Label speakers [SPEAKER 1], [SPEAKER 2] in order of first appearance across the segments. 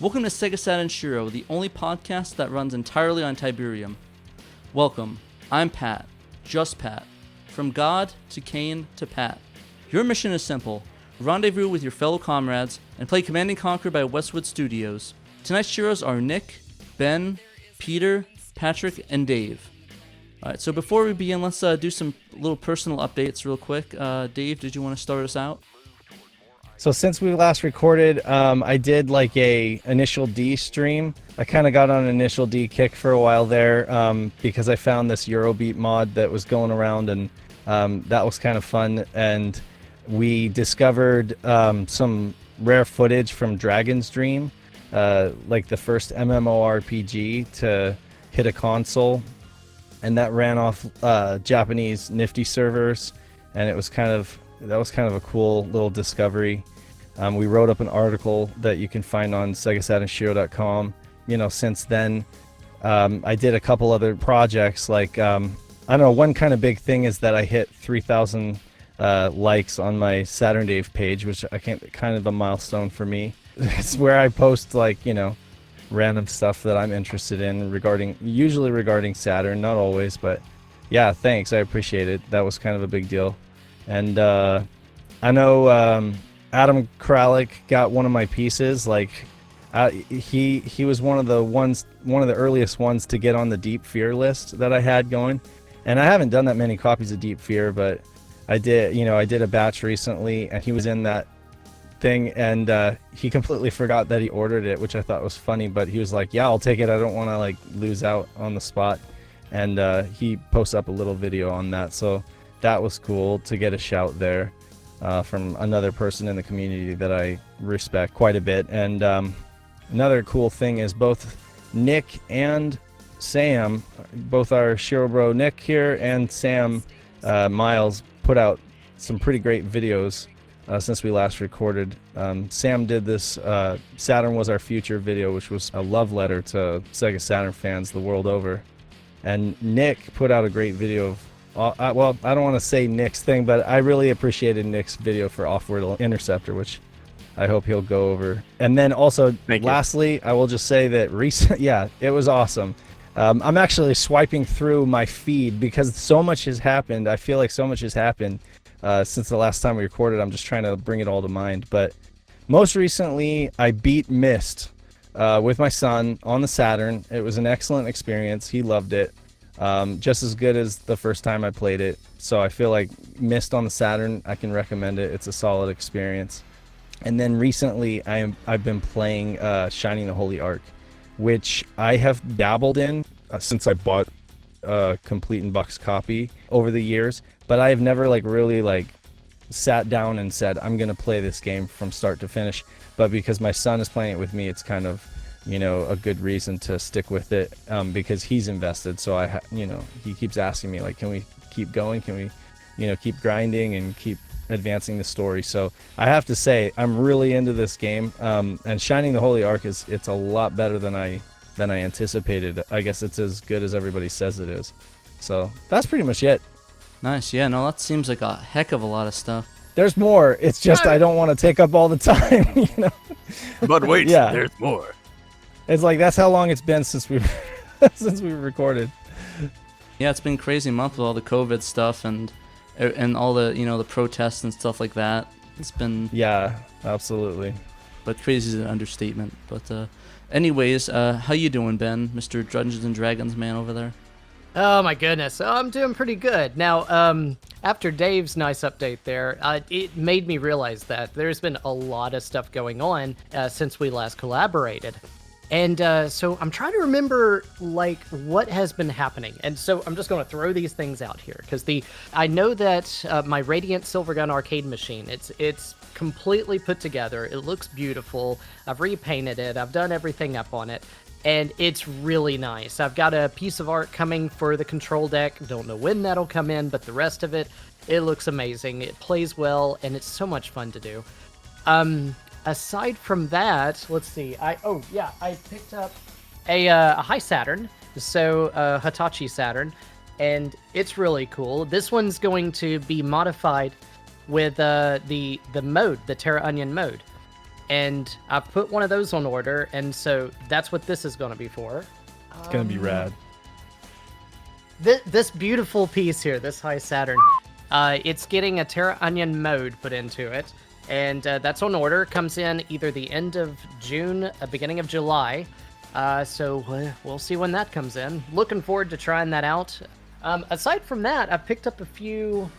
[SPEAKER 1] Welcome to Sega Saturn Shiro, the only podcast that runs entirely on Tiberium. Welcome, I'm Pat, just Pat. From God to Kane to Pat. Your mission is simple. Rendezvous with your fellow comrades and play Command & Conquer by Westwood Studios. Tonight's Shiros are Nick, Ben, Peter, Patrick, and Dave. Alright, so before we begin, let's do some little personal updates real quick. Dave, did you want to start us out?
[SPEAKER 2] So since we last recorded, I did like a Initial D stream. I kind of got on an Initial D kick for a while there because I found this Eurobeat mod that was going around, and that was kind of fun. And we discovered some rare footage from Dragon's Dream, like the first MMORPG to hit a console, and that ran off Japanese Nifty servers, and that was kind of a cool little discovery. We wrote up an article that you can find on SegaSaturnShiro.com. You know, since then, I did a couple other projects. Like, I don't know, one kind of big thing is that I hit 3,000 likes on my Saturn Dave page, which kind of a milestone for me. It's where I post, like, you know, random stuff that I'm interested in usually regarding Saturn, not always, but yeah, thanks. I appreciate it. That was kind of a big deal. And I know Adam Kralik got one of my pieces. Like, he was one of the earliest ones to get on the Deep Fear list that I had going. And I haven't done that many copies of Deep Fear, but I did a batch recently, and he was in that thing, and he completely forgot that he ordered it, which I thought was funny. But he was like, "Yeah, I'll take it. I don't want to like lose out on the spot." And he posts up a little video on that, so that was cool to get a shout there from another person in the community that I respect quite a bit. And another cool thing is both Nick and Sam, both our Shiro Bro Nick here and Sam Miles, put out some pretty great videos since we last recorded. Sam did this Saturn Was Our Future video, which was a love letter to Sega Saturn fans the world over. And Nick put out a great video of well, I don't want to say Nick's thing, but I really appreciated Nick's video for Offworld Interceptor, which I hope he'll go over. And then also, lastly, I will just say that yeah, it was awesome. I'm actually swiping through my feed because so much has happened. I feel like so much has happened since the last time we recorded. I'm just trying to bring it all to mind. But most recently, I beat Myst with my son on the Saturn. It was an excellent experience. He loved it. Just as good as the first time I played it. So I feel like Myst on the Saturn, I can recommend it. It's a solid experience. And then recently I've been playing Shining the Holy Ark, which I have dabbled in since I bought a Complete in Bucks copy over the years, but I have never really sat down and said I'm gonna play this game from start to finish. But because my son is playing it with me, it's kind of, you know, a good reason to stick with it, because he's invested. So he keeps asking me, like, can we keep going? Can we, you know, keep grinding and keep advancing the story? So I have to say I'm really into this game, and Shining the Holy Ark it's a lot better than I anticipated. I guess it's as good as everybody says it is. So that's pretty much it.
[SPEAKER 1] Nice. Yeah, no, that seems like a heck of a lot of stuff.
[SPEAKER 2] There's more. It's just I don't want to take up all the time, you know.
[SPEAKER 3] But wait, yeah, there's more.
[SPEAKER 2] It's like that's how long it's been since we've recorded.
[SPEAKER 1] Yeah, it's been a crazy month with all the COVID stuff and all the, you know, the protests and stuff like that. It's been,
[SPEAKER 2] yeah, absolutely.
[SPEAKER 1] But crazy is an understatement. But anyways, how you doing, Ben, Mr. Dungeons and Dragons man over there?
[SPEAKER 4] Oh my goodness, I'm doing pretty good. Now, after Dave's nice update there, it made me realize that there's been a lot of stuff going on since we last collaborated. And so I'm trying to remember, like, what has been happening. And so I'm just going to throw these things out here, because I know that my Radiant Silvergun arcade machine, it's completely put together. It looks beautiful. I've repainted it. I've done everything up on it. And it's really nice. I've got a piece of art coming for the control deck. Don't know when that'll come in, but the rest of it looks amazing. It plays well, and it's so much fun to do. Aside from that, let's see. I picked up a High Saturn, so Hitachi Saturn, and it's really cool. This one's going to be modified with the mode, the Terra Onion mode. and I've put one of those on order, and so that's what this is going to be for.
[SPEAKER 2] It's going to be rad.
[SPEAKER 4] This beautiful piece here, this High Saturn, it's getting a Terra Onion mode put into it, and that's on order. Comes in either the end of June, beginning of July, so we'll see when that comes in. Looking forward to trying that out. Aside from that, I picked up a few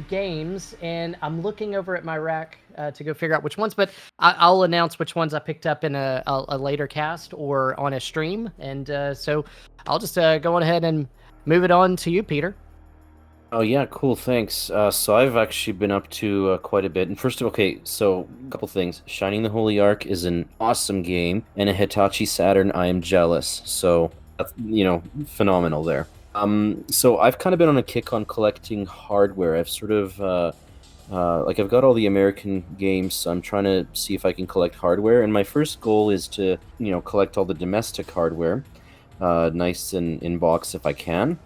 [SPEAKER 4] games, and I'm looking over at my rack to go figure out which ones, but I'll announce which ones I picked up in a later cast or on a stream, and so I'll just go on ahead and move it on to you, Peter.
[SPEAKER 5] Oh yeah, cool, thanks. So I've actually been up to quite a bit. And first of all, okay, so a couple things. Shining the Holy Ark is an awesome game, and a Hitachi Saturn, I am jealous. So, that's, phenomenal there. So I've kind of been on a kick on collecting hardware. I've sort of, I've got all the American games, so I'm trying to see if I can collect hardware. And my first goal is to, collect all the domestic hardware, nice and in box if I can.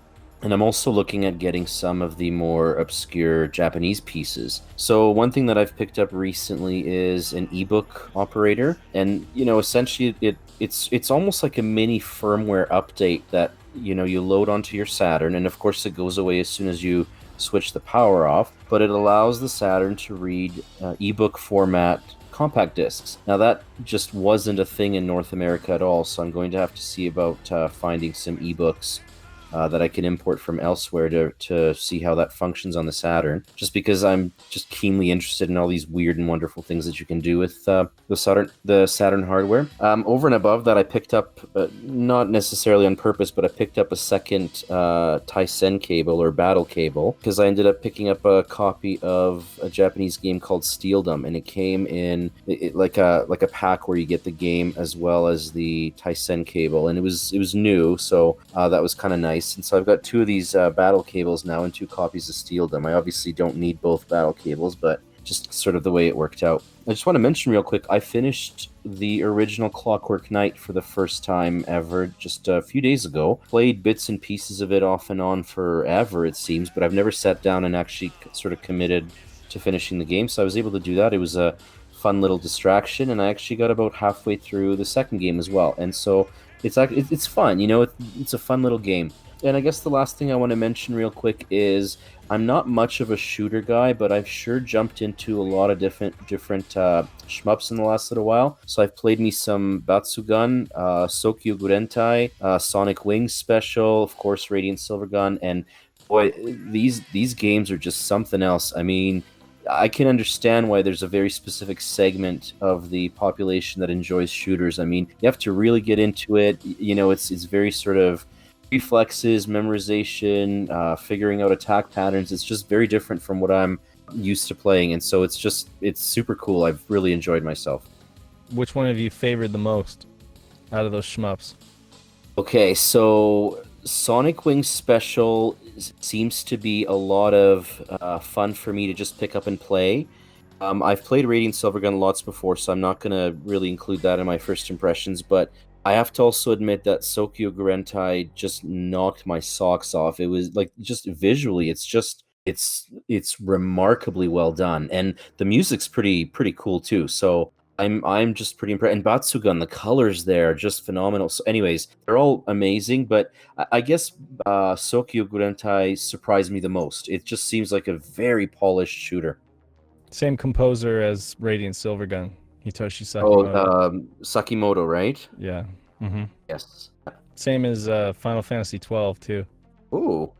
[SPEAKER 5] And I'm also looking at getting some of the more obscure Japanese pieces. So one thing that I've picked up recently is an ebook operator, and essentially it's almost like a mini firmware update that you load onto your Saturn, and of course it goes away as soon as you switch the power off. But it allows the Saturn to read ebook format compact discs. Now that just wasn't a thing in North America at all, so I'm going to have to see about finding some ebooks that I can import from elsewhere to see how that functions on the Saturn, just because I'm just keenly interested in all these weird and wonderful things that you can do with the Saturn hardware. Over and above that, I picked up, not necessarily on purpose, but I picked up a second Tysen cable or battle cable, because I ended up picking up a copy of a Japanese game called Steeldom, and it came in like a pack where you get the game as well as the Tysen cable, and it was new, so that was kind of nice. And so I've got two of these battle cables now and two copies of Steeldom. I obviously don't need both battle cables, but just sort of the way it worked out. I just want to mention real quick, I finished the original Clockwork Knight for the first time ever just a few days ago. Played bits and pieces of it off and on forever, it seems, but I've never sat down and actually sort of committed to finishing the game, so I was able to do that. It was a fun little distraction, and I actually got about halfway through the second game as well. And so it's fun, it's a fun little game. And I guess the last thing I want to mention real quick is I'm not much of a shooter guy, but I've sure jumped into a lot of different shmups in the last little while. So I've played me some Batsugan, Sokyo Gurentai, Sonic Wings Special, of course Radiant Silvergun, and boy, these games are just something else. I mean, I can understand why there's a very specific segment of the population that enjoys shooters. I mean, you have to really get into it. It's very sort of reflexes, memorization, figuring out attack patterns. It's just very different from what I'm used to playing, and so it's super cool. I've really enjoyed myself.
[SPEAKER 2] Which one have you favored the most out of those shmups? Okay,
[SPEAKER 5] so Sonic Wings Special seems to be a lot of fun for me to just pick up and play. I've played Radiant Silvergun lots before, so I'm not going to really include that in my first impressions, but I have to also admit that Sokyo Gurentai just knocked my socks off. It was like, just visually, it's remarkably well done, and the music's pretty cool too. So I'm just pretty impressed. And Batsugan, the colors there are just phenomenal. So anyways, they're all amazing, but I guess Sokyo Gurentai surprised me the most. It just seems like a very polished shooter.
[SPEAKER 2] Same composer as Radiant Silvergun. Hitoshi Sakimoto.
[SPEAKER 5] Sakimoto, right?
[SPEAKER 2] Yeah. Mm-hmm.
[SPEAKER 5] Yes.
[SPEAKER 2] Same as Final Fantasy 12 too.
[SPEAKER 5] Ooh.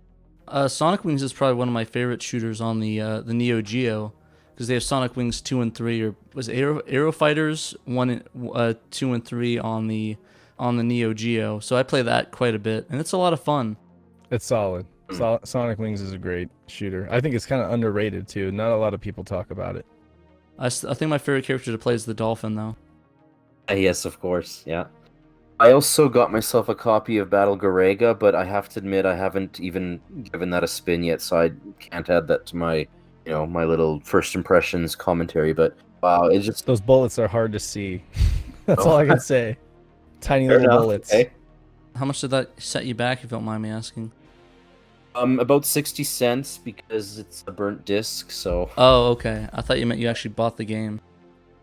[SPEAKER 1] Sonic Wings is probably one of my favorite shooters on the Neo Geo, because they have Sonic Wings 2 and 3, or was it Aero Fighters 2 and 3 on the Neo Geo. So I play that quite a bit, and it's a lot of fun.
[SPEAKER 2] It's solid. Sonic Wings is a great shooter. I think it's kind of underrated too. Not a lot of people talk about it.
[SPEAKER 1] I think my favorite character to play is the Dolphin, though.
[SPEAKER 5] Yes, of course, yeah. I also got myself a copy of Battle Garega, but I have to admit I haven't even given that a spin yet, so I can't add that to my, my little first impressions commentary. But wow, it's just...
[SPEAKER 2] Those bullets are hard to see. That's all I can say. Tiny little bullets.
[SPEAKER 5] Okay.
[SPEAKER 1] How much did that set you back, if you don't mind me asking?
[SPEAKER 5] About 60 cents, because it's a burnt disc, so...
[SPEAKER 1] Oh, okay. I thought you meant you actually bought the game.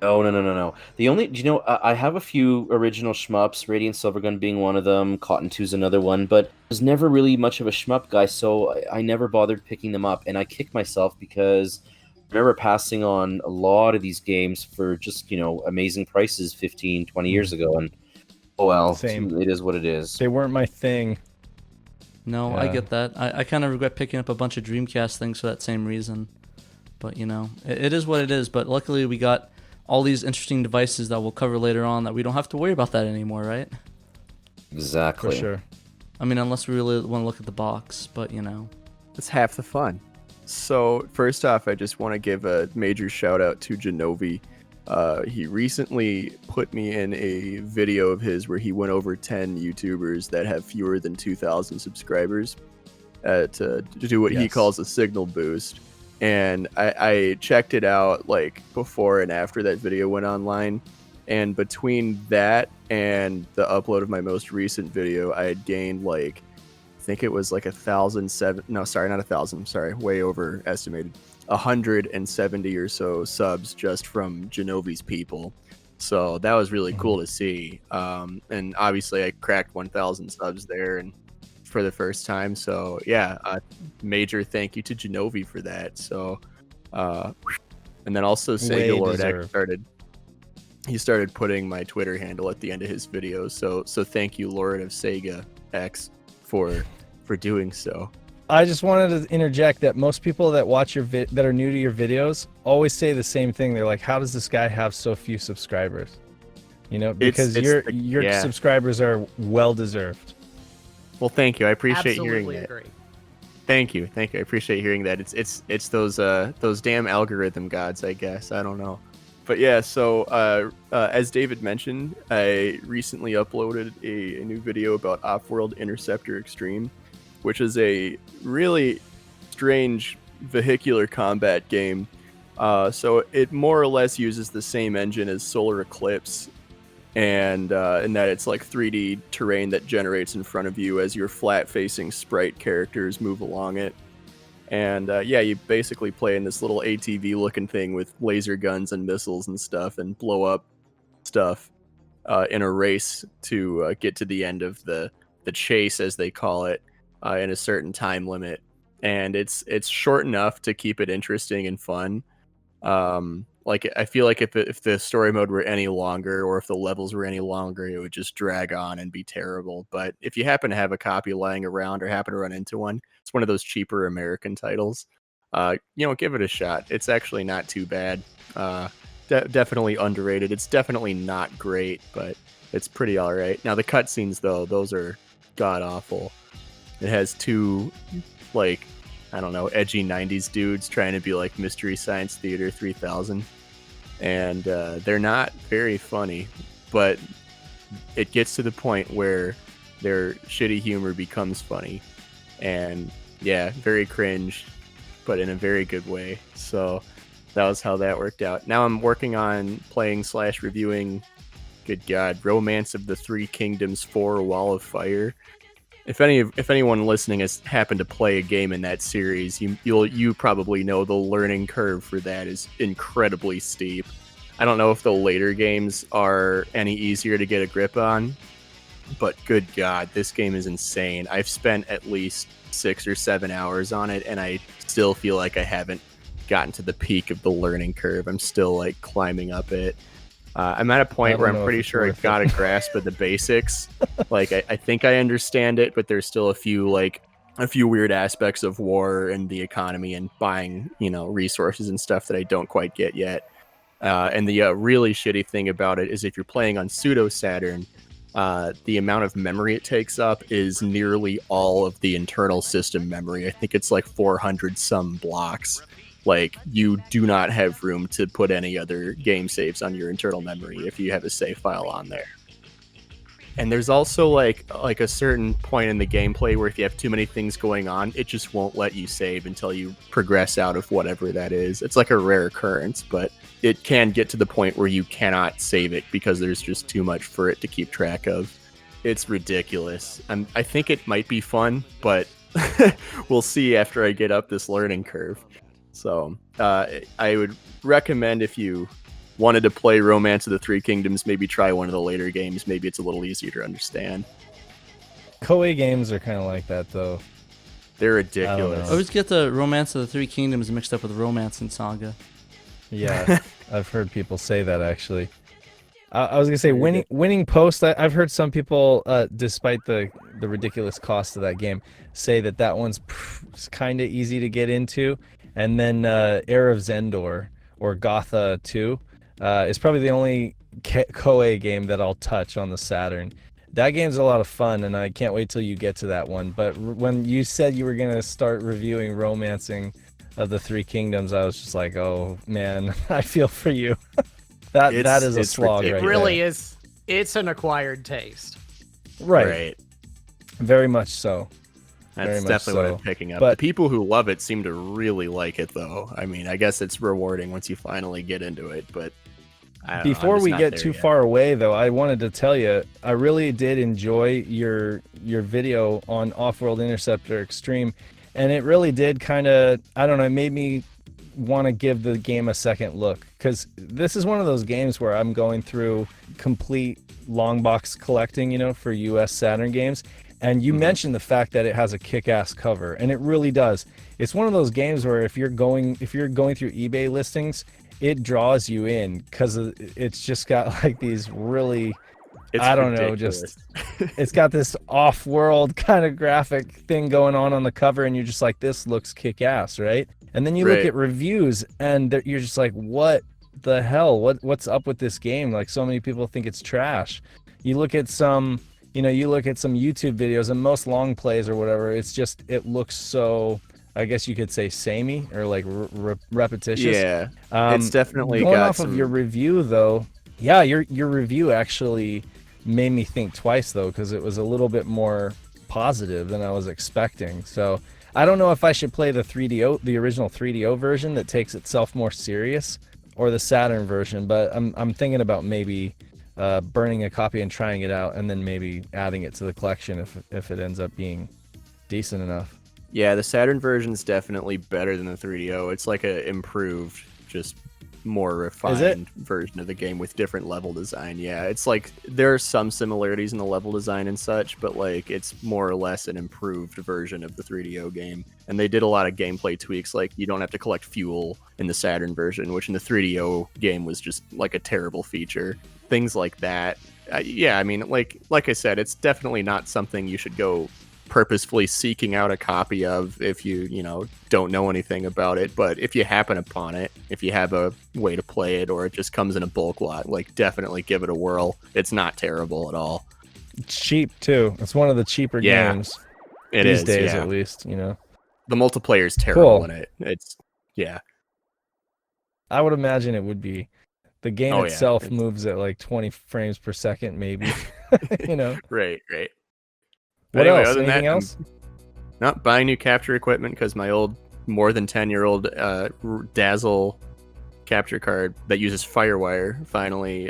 [SPEAKER 5] Oh, no. Do you know, I have a few original shmups, Radiant Silvergun being one of them, Cotton 2's another one, but I was never really much of a shmup guy, so I never bothered picking them up, and I kicked myself because I remember passing on a lot of these games for just, amazing prices 15, 20 years ago, and oh well,
[SPEAKER 2] Same.
[SPEAKER 5] it is what it is.
[SPEAKER 2] They weren't my thing.
[SPEAKER 1] No, I get that. I kind of regret picking up a bunch of Dreamcast things for that same reason. But, it is what it is. But luckily we got all these interesting devices that we'll cover later on that we don't have to worry about that anymore, right?
[SPEAKER 5] Exactly.
[SPEAKER 2] For sure.
[SPEAKER 1] I mean, unless we really want to look at the box, but,
[SPEAKER 3] That's half the fun. So first off, I just want to give a major shout out to Genovi. He recently put me in a video of his where he went over 10 YouTubers that have fewer than 2,000 subscribers to do what he calls a signal boost. And I checked it out like before and after that video went online. And between that and the upload of my most recent video, I had gained I think it was like 1,007. No, sorry, not 1,000. Sorry, way overestimated. 170 or so subs just from Genovi's people. So that was really cool to see. And obviously I cracked 1,000 subs there and for the first time. So yeah, major thank you to Genovi for that. So, and then also Sega Lord X started putting my Twitter handle at the end of his videos. So thank you, Lord of Sega X, for doing so.
[SPEAKER 2] I just wanted to interject that most people that watch that are new to your videos always say the same thing. They're like, "How does this guy have so few subscribers?" Because your subscribers are well deserved.
[SPEAKER 3] Well, thank you. I appreciate
[SPEAKER 4] Absolutely
[SPEAKER 3] hearing that.
[SPEAKER 4] agree.
[SPEAKER 3] Thank you. I appreciate hearing that. It's those damn algorithm gods, I guess. I don't know. But yeah, so as David mentioned, I recently uploaded a new video about Offworld Interceptor Extreme, which is a really strange vehicular combat game. So it more or less uses the same engine as Solar Eclipse, and in that it's like 3D terrain that generates in front of you as your flat-facing sprite characters move along it. And you basically play in this little ATV-looking thing with laser guns and missiles and stuff, and blow up stuff in a race to get to the end of the chase, as they call it, in a certain time limit. And it's short enough to keep it interesting and fun. I feel like if the story mode were any longer, or if the levels were any longer, it would just drag on and be terrible. But if you happen to have a copy lying around or happen to run into one, it's one of those cheaper American titles. Give it a shot. It's actually not too bad. Definitely underrated. It's definitely not great, but it's pretty all right. Now the cutscenes, though, those are god awful. It has two, edgy 90s dudes trying to be like Mystery Science Theater 3000. And they're not very funny, but it gets to the point where their shitty humor becomes funny. And yeah, very cringe, but in a very good way. So that was how that worked out. Now I'm working on playing/reviewing, good God, Romance of the Three Kingdoms 4 Wall of Fire. If anyone listening has happened to play a game in that series, you probably know the learning curve for that is incredibly steep. I don't know if the later games are any easier to get a grip on, but good God, this game is insane. I've spent at least 6 or 7 hours on it, and I still feel like I haven't gotten to the peak of the learning curve. I'm still climbing up it. I'm at a point where I'm pretty sure I got a grasp of the basics. I think I understand it, but there's still a few weird aspects of war and the economy and buying, resources and stuff that I don't quite get yet. And the really shitty thing about it is if you're playing on Pseudo Saturn, the amount of memory it takes up is nearly all of the internal system memory. I think it's 400 some blocks. You do not have room to put any other game saves on your internal memory if you have a save file on there. And there's also a certain point in the gameplay where if you have too many things going on, it just won't let you save until you progress out of whatever that is. It's a rare occurrence, but it can get to the point where you cannot save it because there's just too much for it to keep track of. It's ridiculous. I think it might be fun, but we'll see after I get up this learning curve. So I would recommend if you wanted to play Romance of the Three Kingdoms, maybe try one of the later games. Maybe it's a little easier to understand.
[SPEAKER 2] Koei games are kind of like that, though.
[SPEAKER 3] They're
[SPEAKER 2] I
[SPEAKER 3] ridiculous.
[SPEAKER 1] I always get the Romance of the Three Kingdoms mixed up with Romance and Saga.
[SPEAKER 2] Yeah, I've heard people say that, actually. I was going to say, winning Post, I've heard some people, despite the ridiculous cost of that game, say that one's kind of easy to get into. And then Heir of Zendor, or Gotha 2, is probably the only Koei game that I'll touch on the Saturn. That game's a lot of fun, and I can't wait till you get to that one. But when you said you were going to start reviewing Romancing of the Three Kingdoms, I was just like, oh, man, I feel for you. That is a slog
[SPEAKER 3] ridiculous.
[SPEAKER 4] It
[SPEAKER 2] right
[SPEAKER 4] really
[SPEAKER 2] there.
[SPEAKER 4] is. It's an acquired taste.
[SPEAKER 2] Right. Very much so.
[SPEAKER 3] That's
[SPEAKER 2] Very much
[SPEAKER 3] definitely what
[SPEAKER 2] so.
[SPEAKER 3] I'm picking up.
[SPEAKER 2] But-
[SPEAKER 3] The people who love it seem to really like it, though. I mean, I guess it's rewarding once you finally get into it, but I don't know, I'm
[SPEAKER 2] Before
[SPEAKER 3] just
[SPEAKER 2] we
[SPEAKER 3] not
[SPEAKER 2] get
[SPEAKER 3] there
[SPEAKER 2] too
[SPEAKER 3] yet.
[SPEAKER 2] far away, though, I wanted to tell you, I really did enjoy your video on Offworld Interceptor Extreme, and it really did kind of, I don't know, it made me want to give the game a second look, because this is one of those games where I'm going through complete long box collecting, for US Saturn games, and you mentioned the fact that it has a kick-ass cover, and it really does. It's one of those games where if you're going through eBay listings, it draws you in because it's just got like these really,
[SPEAKER 3] It's
[SPEAKER 2] I don't know,
[SPEAKER 3] ridiculous.
[SPEAKER 2] it's got this off-world kind of graphic thing going on the cover, and you're just like, this looks kick-ass, right? And then you look
[SPEAKER 3] Right.
[SPEAKER 2] at reviews, and you're just like, what the hell? What's up with this game? Like, so many people think it's trash. You look at some YouTube videos, and most long plays or whatever, it looks so, I guess you could say, samey or like repetitious.
[SPEAKER 3] Yeah,
[SPEAKER 2] Um,
[SPEAKER 3] it's definitely
[SPEAKER 2] going
[SPEAKER 3] got
[SPEAKER 2] off
[SPEAKER 3] some.
[SPEAKER 2] of your review, though. Yeah, your review actually made me think twice, though, because it was a little bit more positive than I was expecting. So I don't know if I should play the original 3DO version that takes itself more serious, or the Saturn version. But I'm thinking about maybe burning a copy and trying it out, and then maybe adding it to the collection if it ends up being decent enough.
[SPEAKER 3] Yeah, the Saturn version is definitely better than the 3DO. It's like a improved, just more refined version of the game with different level design. Yeah, it's like there are some similarities in the level design and such, but like it's more or less an improved version of the 3DO game. And they did a lot of gameplay tweaks, like you don't have to collect fuel in the Saturn version, which in the 3DO game was just like a terrible feature. Things like that. Yeah, I mean, like I said, it's definitely not something you should go purposefully seeking out a copy of if you don't know anything about it. But if you happen upon it, if you have a way to play it, or it just comes in a bulk lot, like definitely give it a whirl. It's not terrible at all.
[SPEAKER 2] It's cheap too. It's one of the cheaper
[SPEAKER 3] Yeah,
[SPEAKER 2] games
[SPEAKER 3] It
[SPEAKER 2] these
[SPEAKER 3] is,
[SPEAKER 2] days,
[SPEAKER 3] yeah.
[SPEAKER 2] at least.
[SPEAKER 3] The multiplayer is terrible
[SPEAKER 2] Cool.
[SPEAKER 3] in it. It's
[SPEAKER 2] I would imagine it would be. The game
[SPEAKER 3] Oh, yeah.
[SPEAKER 2] itself
[SPEAKER 3] It's-
[SPEAKER 2] moves at like 20 frames per second, maybe.
[SPEAKER 3] right.
[SPEAKER 2] What
[SPEAKER 3] Anyway,
[SPEAKER 2] else?
[SPEAKER 3] other than
[SPEAKER 2] Anything
[SPEAKER 3] that,
[SPEAKER 2] else?
[SPEAKER 3] I'm not buying new capture equipment because my old, more than 10-year-old Dazzle capture card that uses Firewire finally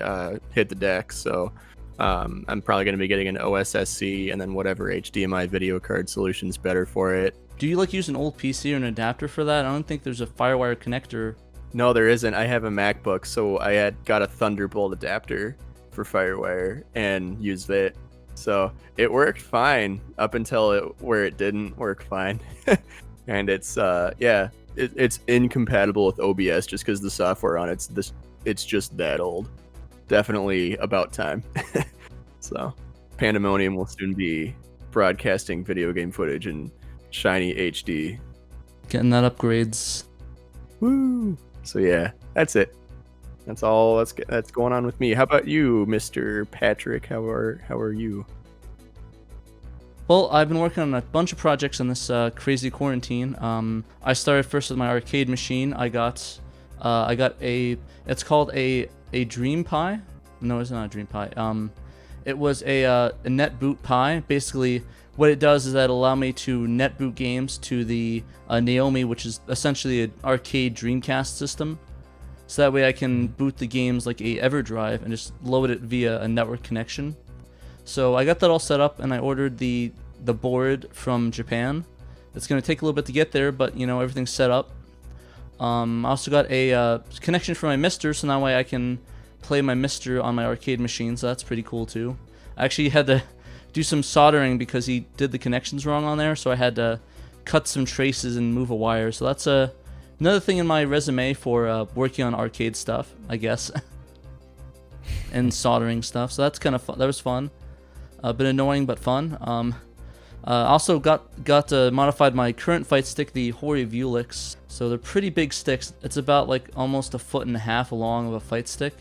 [SPEAKER 3] hit the deck. So I'm probably going to be getting an OSSC and then whatever HDMI video card solution's better for it.
[SPEAKER 1] Do you use an old PC or an adapter for that? I don't think there's a Firewire connector.
[SPEAKER 3] No, there isn't. I have a MacBook, so I had got a Thunderbolt adapter for Firewire and used it. So it worked fine up until where it didn't work fine. And it's it's incompatible with OBS just because the software on it's just that old. Definitely about time. So Pandemonium will soon be broadcasting video game footage in shiny HD.
[SPEAKER 1] Getting that upgrades.
[SPEAKER 3] Woo! So yeah, that's it. That's all that's going on with me. How about you, Mr. Patrick? How are you?
[SPEAKER 1] Well, I've been working on a bunch of projects on this crazy quarantine. I started first with my arcade machine. I got it's called a Dream Pi. No, it's not a Dream Pi. It was a net boot Pi. Basically, what it does is that it allow me to net boot games to the Naomi, which is essentially an arcade Dreamcast system. So that way I can boot the games like a EverDrive and just load it via a network connection. So I got that all set up, and I ordered the board from Japan. It's going to take a little bit to get there, but everything's set up. I also got a connection for my Mister, so that way I can play my Mister on my arcade machine, so that's pretty cool too. I actually had to do some soldering because he did the connections wrong on there, so I had to cut some traces and move a wire. So that's another thing in my resume for working on arcade stuff, I guess, and soldering stuff. So that's kind of fun. That was fun. A bit annoying, but fun. Also got modified my current fight stick, the Hori Vulix. So they're pretty big sticks. It's about like almost 1.5 feet long of a fight stick.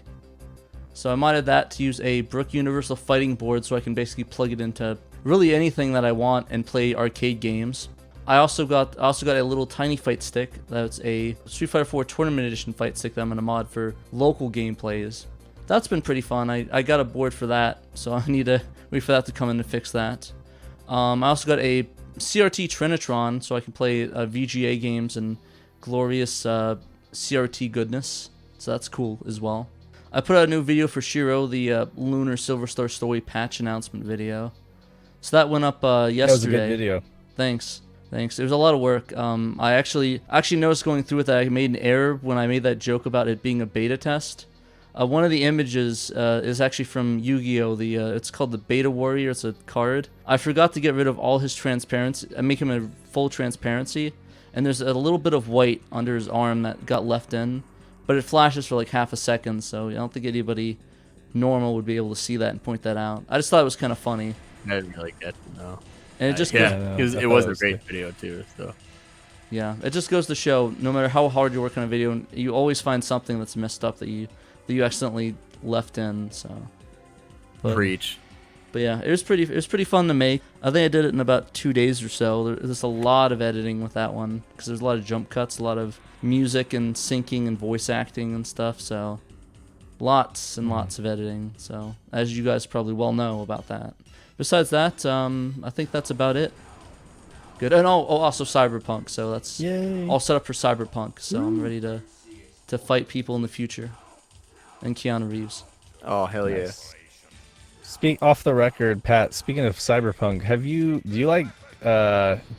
[SPEAKER 1] So I modded that to use a Brook Universal Fighting Board, so I can basically plug it into really anything that I want and play arcade games. I also got a little tiny fight stick. That's a Street Fighter 4 Tournament Edition fight stick that I'm gonna mod for local gameplays. That's been pretty fun. I got a board for that, so I need to wait for that to come in to fix that. I also got a CRT Trinitron, so I can play VGA games and glorious CRT goodness. So that's cool as well. I put out a new video for Shiro, the Lunar Silver Star Story patch announcement video. So that went up yesterday.
[SPEAKER 2] That was a good video.
[SPEAKER 1] Thanks. It was a lot of work. I actually noticed going through it that I made an error when I made that joke about it being a beta test. One of the images is actually from Yu-Gi-Oh! It's called the Beta Warrior. It's a card. I forgot to get rid of all his transparency and make him a full transparency. And there's a little bit of white under his arm that got left in. But it flashes for like half a second, so I don't think anybody normal would be able to see that and point that out. I just thought it was kind of funny.
[SPEAKER 3] I didn't really get to know.
[SPEAKER 1] And it just
[SPEAKER 3] it was a great video too. So
[SPEAKER 1] yeah, it just goes to show no matter how hard you work on a video, you always find something that's messed up that you accidentally left in. So
[SPEAKER 3] preach.
[SPEAKER 1] But yeah, it was pretty fun to make. I think I did it in about 2 days or so. There's a lot of editing with that one because there's a lot of jump cuts, a lot of music and syncing and voice acting and stuff. So lots and lots of editing. So as you guys probably well know about that. Besides that, I think that's about it. Good. And also Cyberpunk. So that's all set up for Cyberpunk. So I'm ready to fight people in the future. And Keanu Reeves.
[SPEAKER 3] Oh hell yeah!
[SPEAKER 2] Speak off the record, Pat. Speaking of Cyberpunk,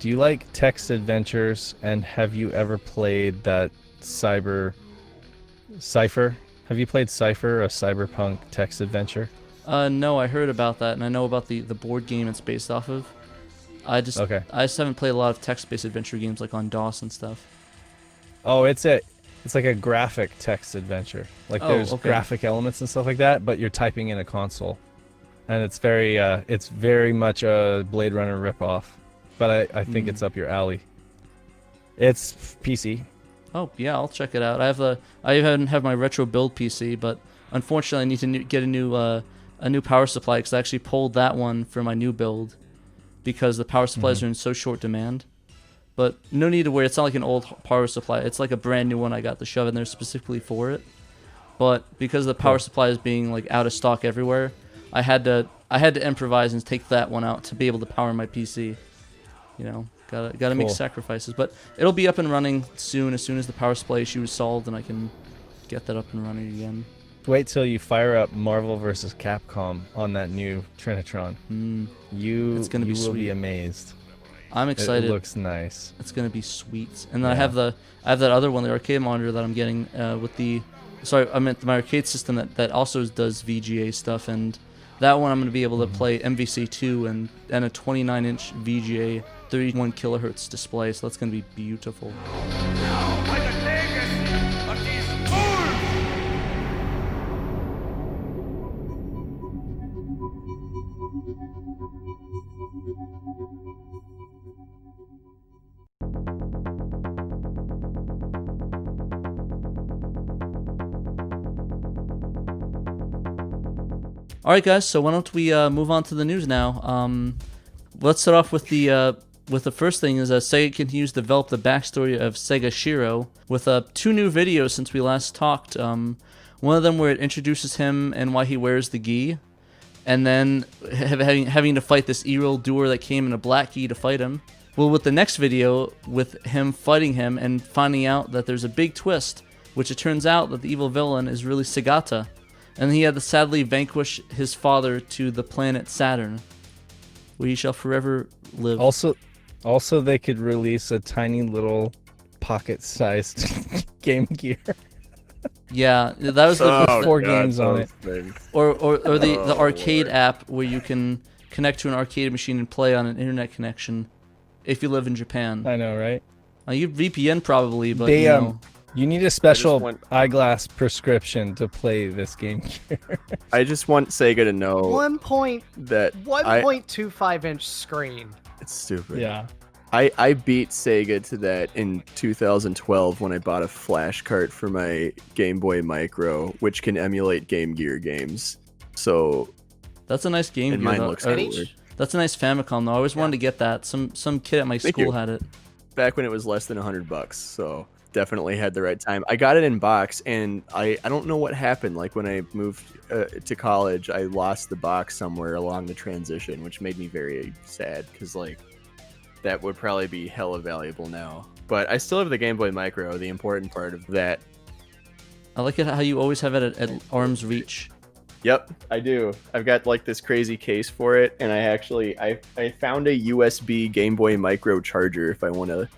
[SPEAKER 2] do you like text adventures? And have you ever played that Cypher? Have you played Cypher, a Cyberpunk text adventure?
[SPEAKER 1] No, I heard about that, and I know about the board game it's based off of. I just haven't played a lot of text-based adventure games like on DOS and stuff.
[SPEAKER 2] Oh, it's like a graphic text adventure. Like there's graphic elements and stuff like that, but you're typing in a console, and it's very much a Blade Runner ripoff. But I think it's up your alley. It's PC.
[SPEAKER 1] Oh yeah, I'll check it out. I haven't have my retro build PC, but unfortunately I need to get a new power supply because I actually pulled that one for my new build because the power supplies are in so short demand. But no need to worry. It's not like an old power supply. It's like a brand new one I got to shove in there specifically for it. But because the power supply is being like out of stock everywhere, I had to improvise and take that one out to be able to power my PC. You know, gotta make sacrifices. But it'll be up and running soon. As soon as the power supply issue is solved, and I can get that up and running again.
[SPEAKER 2] Wait till you fire up Marvel vs. Capcom on that new Trinitron. You will be amazed.
[SPEAKER 1] I'm excited.
[SPEAKER 2] It looks nice.
[SPEAKER 1] It's gonna be sweet. And then I have that other one, the arcade monitor that I'm getting I meant my arcade system that also does VGA stuff, and that one I'm gonna be able to play MVC2 and a 29-inch VGA 31 kilohertz display. So that's gonna be beautiful. All right, guys. So why don't we move on to the news now? Let's start off with the first thing is Sega continues to develop the backstory of Sega Shiro with 2 new videos since we last talked. One of them where it introduces him and why he wears the gi, and then having to fight this evil doer that came in a black gi to fight him. Well, with the next video, with him fighting him and finding out that there's a big twist, which it turns out that the evil villain is really Segata. And he had to sadly vanquish his father to the planet Saturn, where he shall forever live.
[SPEAKER 2] Also, they could release a tiny little pocket-sized Game Gear.
[SPEAKER 1] Yeah, that was the
[SPEAKER 3] Oh,
[SPEAKER 2] 4
[SPEAKER 3] God,
[SPEAKER 2] games on
[SPEAKER 3] those
[SPEAKER 2] it.
[SPEAKER 3] things.
[SPEAKER 1] or the
[SPEAKER 3] Oh,
[SPEAKER 1] arcade
[SPEAKER 3] Lord.
[SPEAKER 1] app where you can connect to an arcade machine and play on an internet connection if you live in Japan.
[SPEAKER 2] I know, right?
[SPEAKER 1] You VPN probably, but
[SPEAKER 2] They
[SPEAKER 1] you know.
[SPEAKER 2] you need a special
[SPEAKER 3] want-
[SPEAKER 2] eyeglass prescription to play this Game Gear.
[SPEAKER 3] I just want Sega to know
[SPEAKER 4] 1.25 inch screen.
[SPEAKER 3] it's stupid.
[SPEAKER 2] Yeah.
[SPEAKER 3] I beat Sega to that in 2012 when I bought a flash cart for my Game Boy Micro, which can emulate Game Gear games. So,
[SPEAKER 1] That's a nice Game
[SPEAKER 3] and
[SPEAKER 1] Gear.
[SPEAKER 3] mine
[SPEAKER 1] though.
[SPEAKER 3] looks
[SPEAKER 1] Or-
[SPEAKER 3] cooler.
[SPEAKER 1] That's a nice Famicom though. I always wanted to get that. Some kid at my
[SPEAKER 3] Thank
[SPEAKER 1] school
[SPEAKER 3] you.
[SPEAKER 1] had it.
[SPEAKER 3] Back when it was less than $100, so definitely had the right time. I got it in box, and I don't know what happened. Like when I moved to college, I lost the box somewhere along the transition, which made me very sad because like that would probably be hella valuable now. But I still have the Game Boy Micro, the important part of that.
[SPEAKER 1] I like it how you always have it at arm's reach.
[SPEAKER 3] Yep, I do. I've got like this crazy case for it, and I found a USB Game Boy Micro charger if I want to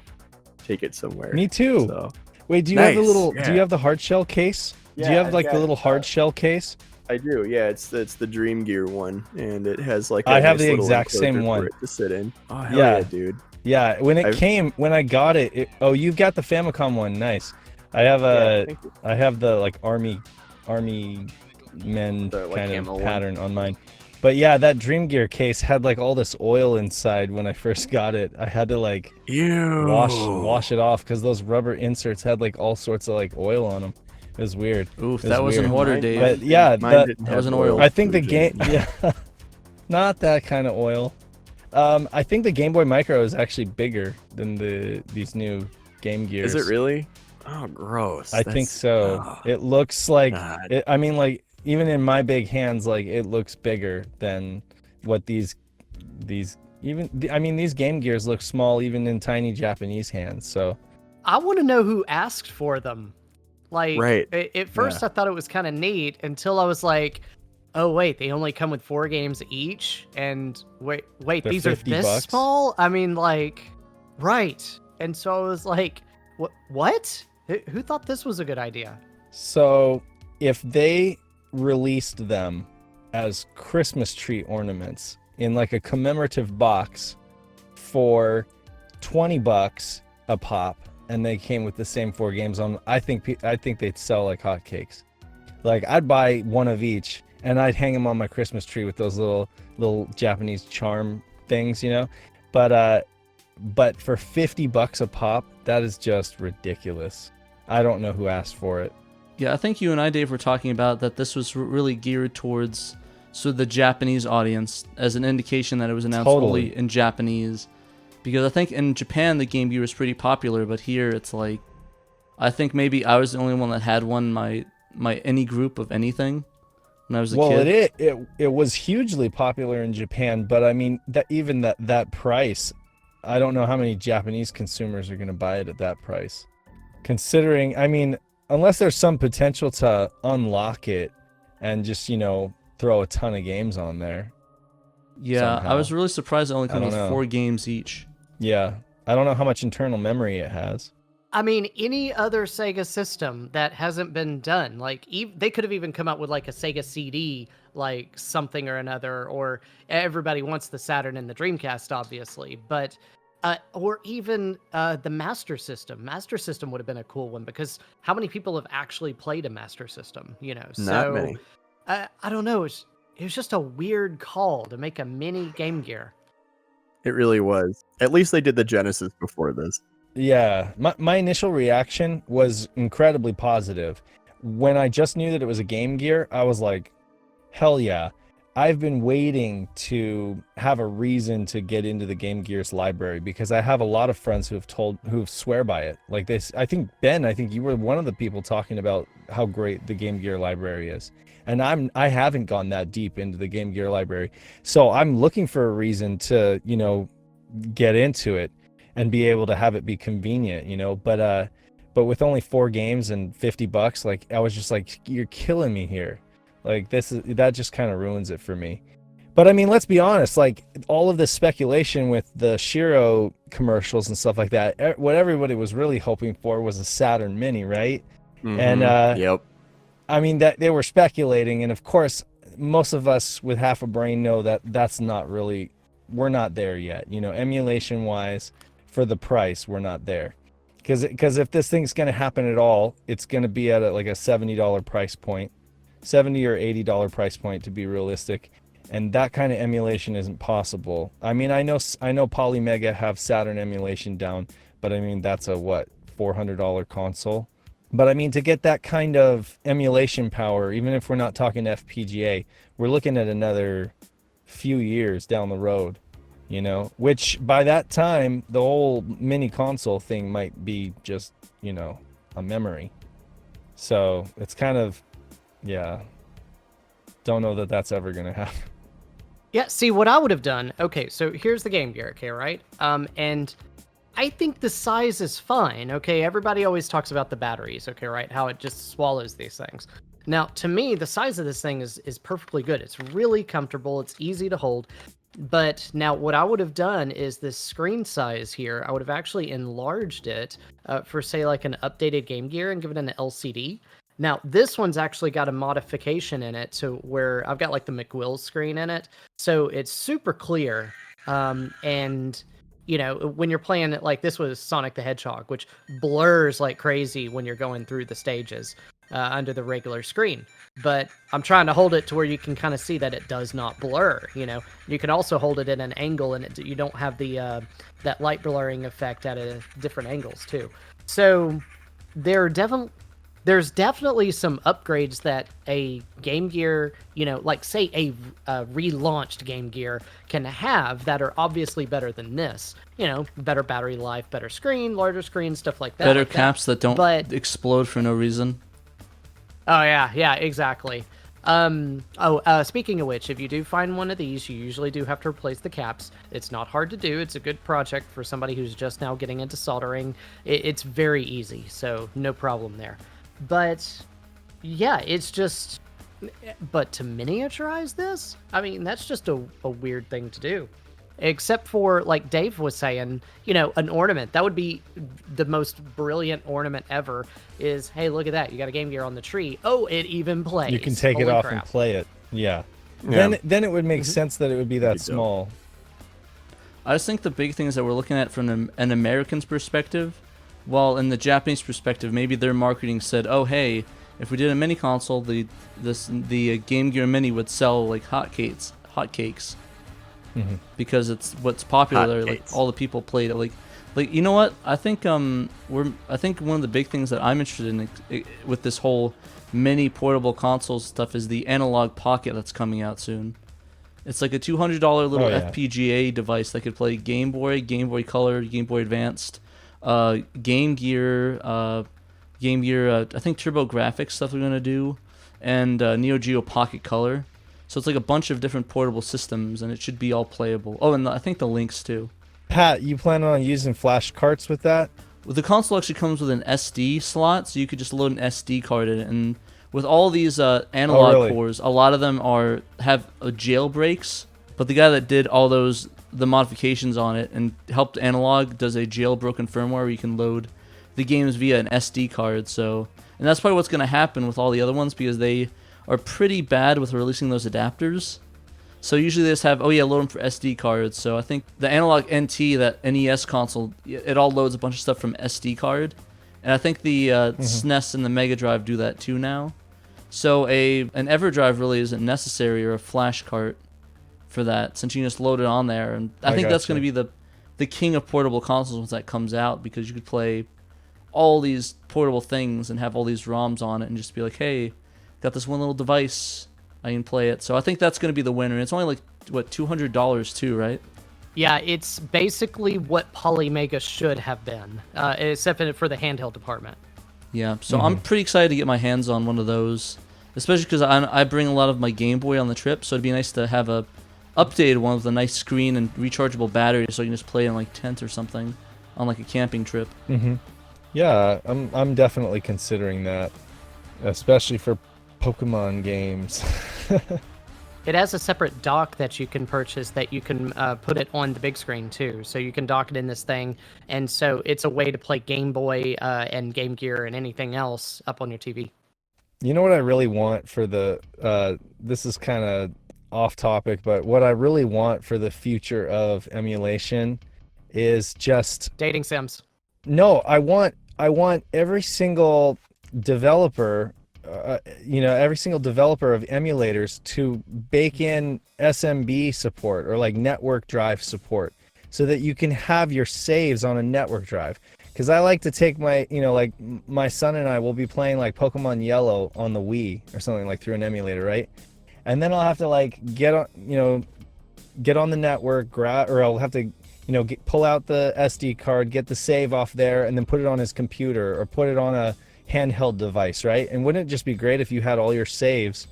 [SPEAKER 3] take it somewhere.
[SPEAKER 2] Me too.
[SPEAKER 3] So,
[SPEAKER 2] Wait, do you have the
[SPEAKER 3] Nice,
[SPEAKER 2] little? Do
[SPEAKER 3] yeah.
[SPEAKER 2] you have the hard shell case? Do you
[SPEAKER 3] Yeah,
[SPEAKER 2] have like
[SPEAKER 3] I've
[SPEAKER 2] the
[SPEAKER 3] got,
[SPEAKER 2] little hard shell case?
[SPEAKER 3] I do. Yeah, it's the Dream Gear one, and it has like
[SPEAKER 2] I have
[SPEAKER 3] nice
[SPEAKER 2] the
[SPEAKER 3] little
[SPEAKER 2] exact same
[SPEAKER 3] enclosure
[SPEAKER 2] one.
[SPEAKER 3] for it to sit in. Oh hell
[SPEAKER 2] Yeah.
[SPEAKER 3] yeah, dude.
[SPEAKER 2] Yeah, when I got it. Oh, you've got the Famicom one. Nice. I have
[SPEAKER 3] Yeah, thank you.
[SPEAKER 2] I have the like army men
[SPEAKER 3] The, like,
[SPEAKER 2] kind
[SPEAKER 3] camo
[SPEAKER 2] of
[SPEAKER 3] one?
[SPEAKER 2] pattern on mine. But yeah, that Dream Gear case had like all this oil inside when I first got it. I had to like
[SPEAKER 3] Ew.
[SPEAKER 2] wash it off because those rubber inserts had like all sorts of like oil on them. It was weird.
[SPEAKER 1] Oof,
[SPEAKER 2] It
[SPEAKER 1] that
[SPEAKER 2] was
[SPEAKER 1] wasn't
[SPEAKER 2] weird.
[SPEAKER 1] water,
[SPEAKER 3] Mine-
[SPEAKER 1] Dave.
[SPEAKER 2] But yeah,
[SPEAKER 3] Mine didn't
[SPEAKER 1] that
[SPEAKER 3] have
[SPEAKER 1] wasn't oil.
[SPEAKER 2] I think the
[SPEAKER 3] for
[SPEAKER 2] game,
[SPEAKER 3] Dream.
[SPEAKER 2] yeah, not that kind of oil. I think the Game Boy Micro is actually bigger than these new Game Gears.
[SPEAKER 3] Is it really? Oh, gross.
[SPEAKER 2] I think so.
[SPEAKER 3] Oh,
[SPEAKER 2] It looks like,
[SPEAKER 3] God.
[SPEAKER 2] I mean, like even in my big hands, like it looks bigger than what these even. I mean, these Game Gears look small even in tiny Japanese hands. So
[SPEAKER 4] I want to know who asked for them. Like,
[SPEAKER 3] Right.
[SPEAKER 4] At first, I thought it was kind of neat until I was like, "Oh wait, they only come with 4 games each." And wait,
[SPEAKER 2] They're
[SPEAKER 4] these are
[SPEAKER 2] $50
[SPEAKER 4] this
[SPEAKER 2] bucks?
[SPEAKER 4] small? I mean, like, right? And so I was like, What? Who thought this was a good idea?"
[SPEAKER 2] So, if they released them as Christmas tree ornaments in like a commemorative box for $20 a pop, and they came with the same 4 games on, I think they'd sell like hotcakes. Like I'd buy one of each, and I'd hang them on my Christmas tree with those little Japanese charm things, you know. But for $50 a pop, that is just ridiculous. I don't know who asked for it.
[SPEAKER 1] Yeah, I think you and I, Dave, were talking about that this was really geared towards sort of the Japanese audience as an indication that it was announced
[SPEAKER 2] Totally.
[SPEAKER 1] only in Japanese. Because I think in Japan the Game Gear was pretty popular, but here it's like, I think maybe I was the only one that had one in my any group of anything when I was a kid.
[SPEAKER 2] It was hugely popular in Japan, but I mean that price, I don't know how many Japanese consumers are going to buy it at that price. Considering, I mean, unless there's some potential to unlock it and just, you know, throw a ton of games on there.
[SPEAKER 1] Yeah, I
[SPEAKER 2] somehow.
[SPEAKER 1] was really surprised it only
[SPEAKER 2] I
[SPEAKER 1] came
[SPEAKER 2] don't
[SPEAKER 1] with
[SPEAKER 2] know.
[SPEAKER 1] 4 games each.
[SPEAKER 2] Yeah, I don't know how much internal memory it has.
[SPEAKER 4] I mean, any other Sega system that hasn't been done, like they could have even come out with like a Sega CD, like something or another, or everybody wants the Saturn and the Dreamcast, obviously, but or even the Master System. Master System would have been a cool one because how many people have actually played a Master System? You know,
[SPEAKER 3] Not many.
[SPEAKER 4] I don't know. It was just a weird call to make a mini Game Gear.
[SPEAKER 3] It really was. At least they did the Genesis before this.
[SPEAKER 2] Yeah, my initial reaction was incredibly positive. When I just knew that it was a Game Gear, I was like, hell yeah. I've been waiting to have a reason to get into the Game Gear's library because I have a lot of friends who swear by it. Like this, I think you were one of the people talking about how great the Game Gear library is. And I haven't gone that deep into the Game Gear library. So I'm looking for a reason to, you know, get into it and be able to have it be convenient, you know, but with only 4 games and $50, like I was just like, you're killing me here. Like that just kind of ruins it for me. But I mean, let's be honest. Like all of this speculation with the Shiro commercials and stuff like that, what everybody was really hoping for was a Saturn Mini, right? And
[SPEAKER 3] Yep.
[SPEAKER 2] I mean that they were speculating, and of course, most of us with half a brain know that that's not really. We're not there yet. You know, emulation wise, for the price, we're not there. Because if this thing's going to happen at all, it's going to be at like a $70 price point, $70 or $80 price point to be realistic, and that kind of emulation isn't possible. I mean, I know Polymega have Saturn emulation down, but I mean that's a what, $400 console. But I mean, to get that kind of emulation power, even if we're not talking FPGA, we're looking at another few years down the road, you know, which by that time the whole mini console thing might be just, you know, a memory. So it's kind of, yeah, don't know that that's ever gonna happen.
[SPEAKER 4] Yeah, see what I would have done. Okay, so here's the Game Gear, okay, right? And I think the size is fine. Okay, everybody always talks about the batteries, okay, right? How it just swallows these things. Now, to me, the size of this thing is perfectly good. It's really comfortable. It's easy to hold. But now what I would have done is this screen size here, I would have actually enlarged it for, say, like an updated Game Gear and given it an LCD. Now, this one's actually got a modification in it to where I've got like the McWill screen in it. So it's super clear. And, you know, when you're playing it, like this was Sonic the Hedgehog, which blurs like crazy when you're going through the stages. Under the regular screen, but I'm trying to hold it to where you can kind of see that it does not blur. You know, you can also hold it at an angle, and you don't have the that light blurring effect at different angles too. So there's definitely some upgrades that a Game Gear, you know, like say a relaunched Game Gear can have that are obviously better than this. You know, better battery life, better screen, larger screen, stuff like that.
[SPEAKER 1] Better caps that don't explode for no reason.
[SPEAKER 4] Oh yeah, exactly. Speaking of which, if you do find one of these, you usually do have to replace the caps. It's not hard to do. It's a good project for somebody who's just now getting into soldering. It's very easy, so no problem there. But yeah, it's just. But to miniaturize this, I mean, that's just a weird thing to do. Except for, like Dave was saying, you know, an ornament. That would be the most brilliant ornament ever is, hey, look at that. You got a Game Gear on the tree. Oh, it even plays.
[SPEAKER 2] You can take it off and play it. Yeah. Then it would make sense that it would be that small.
[SPEAKER 1] I just think the big thing is that we're looking at from an American's perspective, while in the Japanese perspective, maybe their marketing said, oh, hey, if we did a mini console, the Game Gear Mini would sell like hotcakes. Mm-hmm. Because it's what's popular. Like all the people played it. Like you know what? I think one of the big things that I'm interested in with this whole mini portable console stuff is the Analog Pocket that's coming out soon. It's like a $200 little FPGA device that could play Game Boy Color, Game Boy Advanced, Game Gear. I think TurboGrafx stuff we're gonna do, and Neo Geo Pocket Color. So it's like a bunch of different portable systems, and it should be all playable. Oh, and I think the links too.
[SPEAKER 2] Pat, you plan on using flash carts with that?
[SPEAKER 1] Well, the console actually comes with an SD slot, so you could just load an SD card in it. And with all these analog cores, a lot of them have jailbreaks. But the guy that did all the modifications on it and helped Analog does a jailbroken firmware where you can load the games via an SD card. So, and that's probably what's going to happen with all the other ones because they are pretty bad with releasing those adapters. So usually they just have, load them for SD cards. So I think the Analog NT, that NES console, it all loads a bunch of stuff from SD card. And I think the SNES and the Mega Drive do that too now. So an EverDrive really isn't necessary, or a flash cart for that, since you can just load it on there. And I think that's going to be the king of portable consoles once that comes out, because you could play all these portable things and have all these ROMs on it and just be like, hey, got this one little device, I can play it. So I think that's going to be the winner. It's only like, what, $200 too, right?
[SPEAKER 4] Yeah, it's basically what Polymega should have been, except for the handheld department.
[SPEAKER 1] Yeah, so I'm pretty excited to get my hands on one of those, especially because I bring a lot of my Game Boy on the trip, so it'd be nice to have a updated one with a nice screen and rechargeable battery, so I can just play in like tent or something on like a camping trip.
[SPEAKER 2] Mm-hmm. Yeah, I'm definitely considering that, especially for Pokemon games.
[SPEAKER 4] It has a separate dock that you can purchase that you can put it on the big screen too. So you can dock it in this thing, and so it's a way to play Game Boy and Game Gear and anything else up on your TV.
[SPEAKER 2] You know what I really want for the this is kind of off topic, but what I really want for the future of emulation is just
[SPEAKER 4] Dating sims.
[SPEAKER 2] no, I want every single developer every single developer of emulators to bake in SMB support or like network drive support so that you can have your saves on a network drive. Because I like to take my, like my son and I will be playing like Pokemon Yellow on the Wii or something like through an emulator, right? And then I'll have to like get on the network, or I'll have to, pull out the SD card, get the save off there, and then put it on his computer or put it on a handheld device, right? And wouldn't it just be great if you had all your saves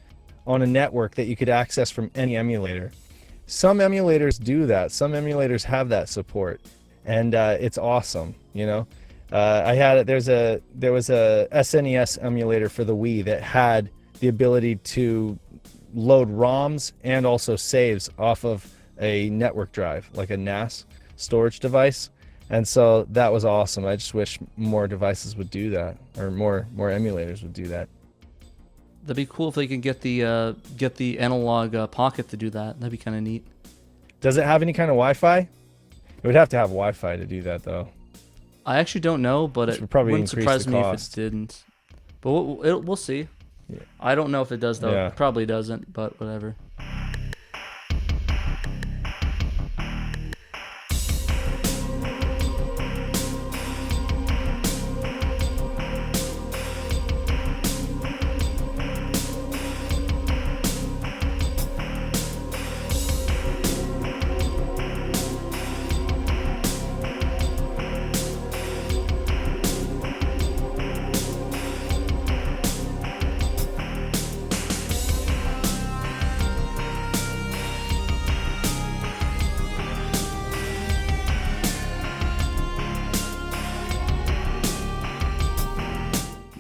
[SPEAKER 2] on a network that you could access from any emulator? Some emulators do that. Some emulators have that support, and it's awesome. I had there was a SNES emulator for the Wii that had the ability to load ROMs and also saves off of a network drive, like a NAS storage device. And so that was awesome. I just wish more devices would do that, or more emulators would do that.
[SPEAKER 1] That'd be cool if they can get the analog pocket to do that. That'd be kind of neat.
[SPEAKER 2] Does it have any kind of Wi-Fi? It would have to have Wi-Fi to do that, though.
[SPEAKER 1] I actually don't know, but
[SPEAKER 2] Which
[SPEAKER 1] it
[SPEAKER 2] would probably
[SPEAKER 1] wouldn't
[SPEAKER 2] increase
[SPEAKER 1] surprise
[SPEAKER 2] the
[SPEAKER 1] me
[SPEAKER 2] cost.
[SPEAKER 1] if it didn't. But we'll see.
[SPEAKER 2] Yeah.
[SPEAKER 1] I don't know if it does, though.
[SPEAKER 2] Yeah.
[SPEAKER 1] It probably doesn't, but whatever.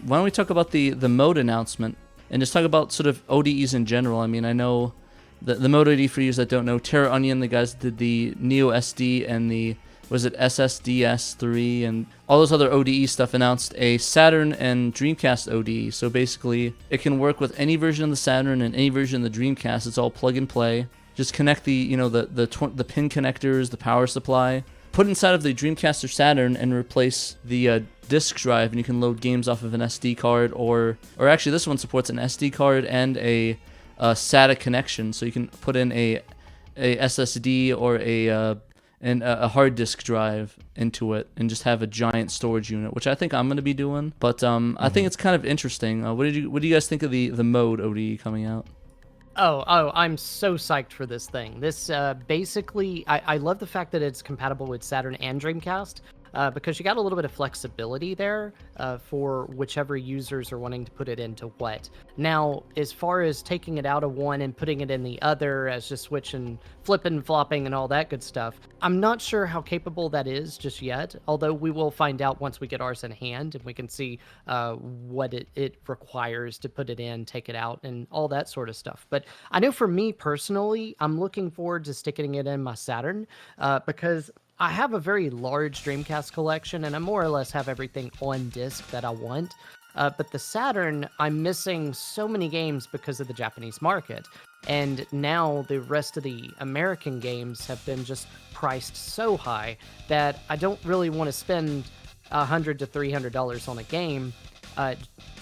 [SPEAKER 1] Why don't we talk about the mode announcement and just talk about sort of ODEs in general? I mean, I know the mode ODE, for you that don't know, Terra Onion, the guys that did the Neo SD and the, was it SSDS3 and all those other ODE stuff, announced a Saturn and Dreamcast ODE. So basically, it can work with any version of the Saturn and any version of the Dreamcast. It's all plug and play. Just connect the pin connectors, the power supply, put inside of the Dreamcast or Saturn, and replace the disk drive, and you can load games off of an SD card, or actually this one supports an SD card and a SATA connection, so you can put in a SSD or a hard disk drive into it and just have a giant storage unit, which I think I'm going to be doing. But I think it's kind of interesting. What do you guys think of the mode ODE coming out?
[SPEAKER 4] Oh, I'm so psyched for this thing. This basically, I love the fact that it's compatible with Saturn and Dreamcast, because you got a little bit of flexibility there for whichever users are wanting to put it into what. Now, as far as taking it out of one and putting it in the other as just switching, flipping, flopping, and all that good stuff, I'm not sure how capable that is just yet, although we will find out once we get ours in hand and we can see what it requires to put it in, take it out, and all that sort of stuff. But I know for me personally, I'm looking forward to sticking it in my Saturn because I have a very large Dreamcast collection, and I more or less have everything on disc that I want. But the Saturn, I'm missing so many games because of the Japanese market. And now the rest of the American games have been just priced so high that I don't really want to spend $100 to $300 on a game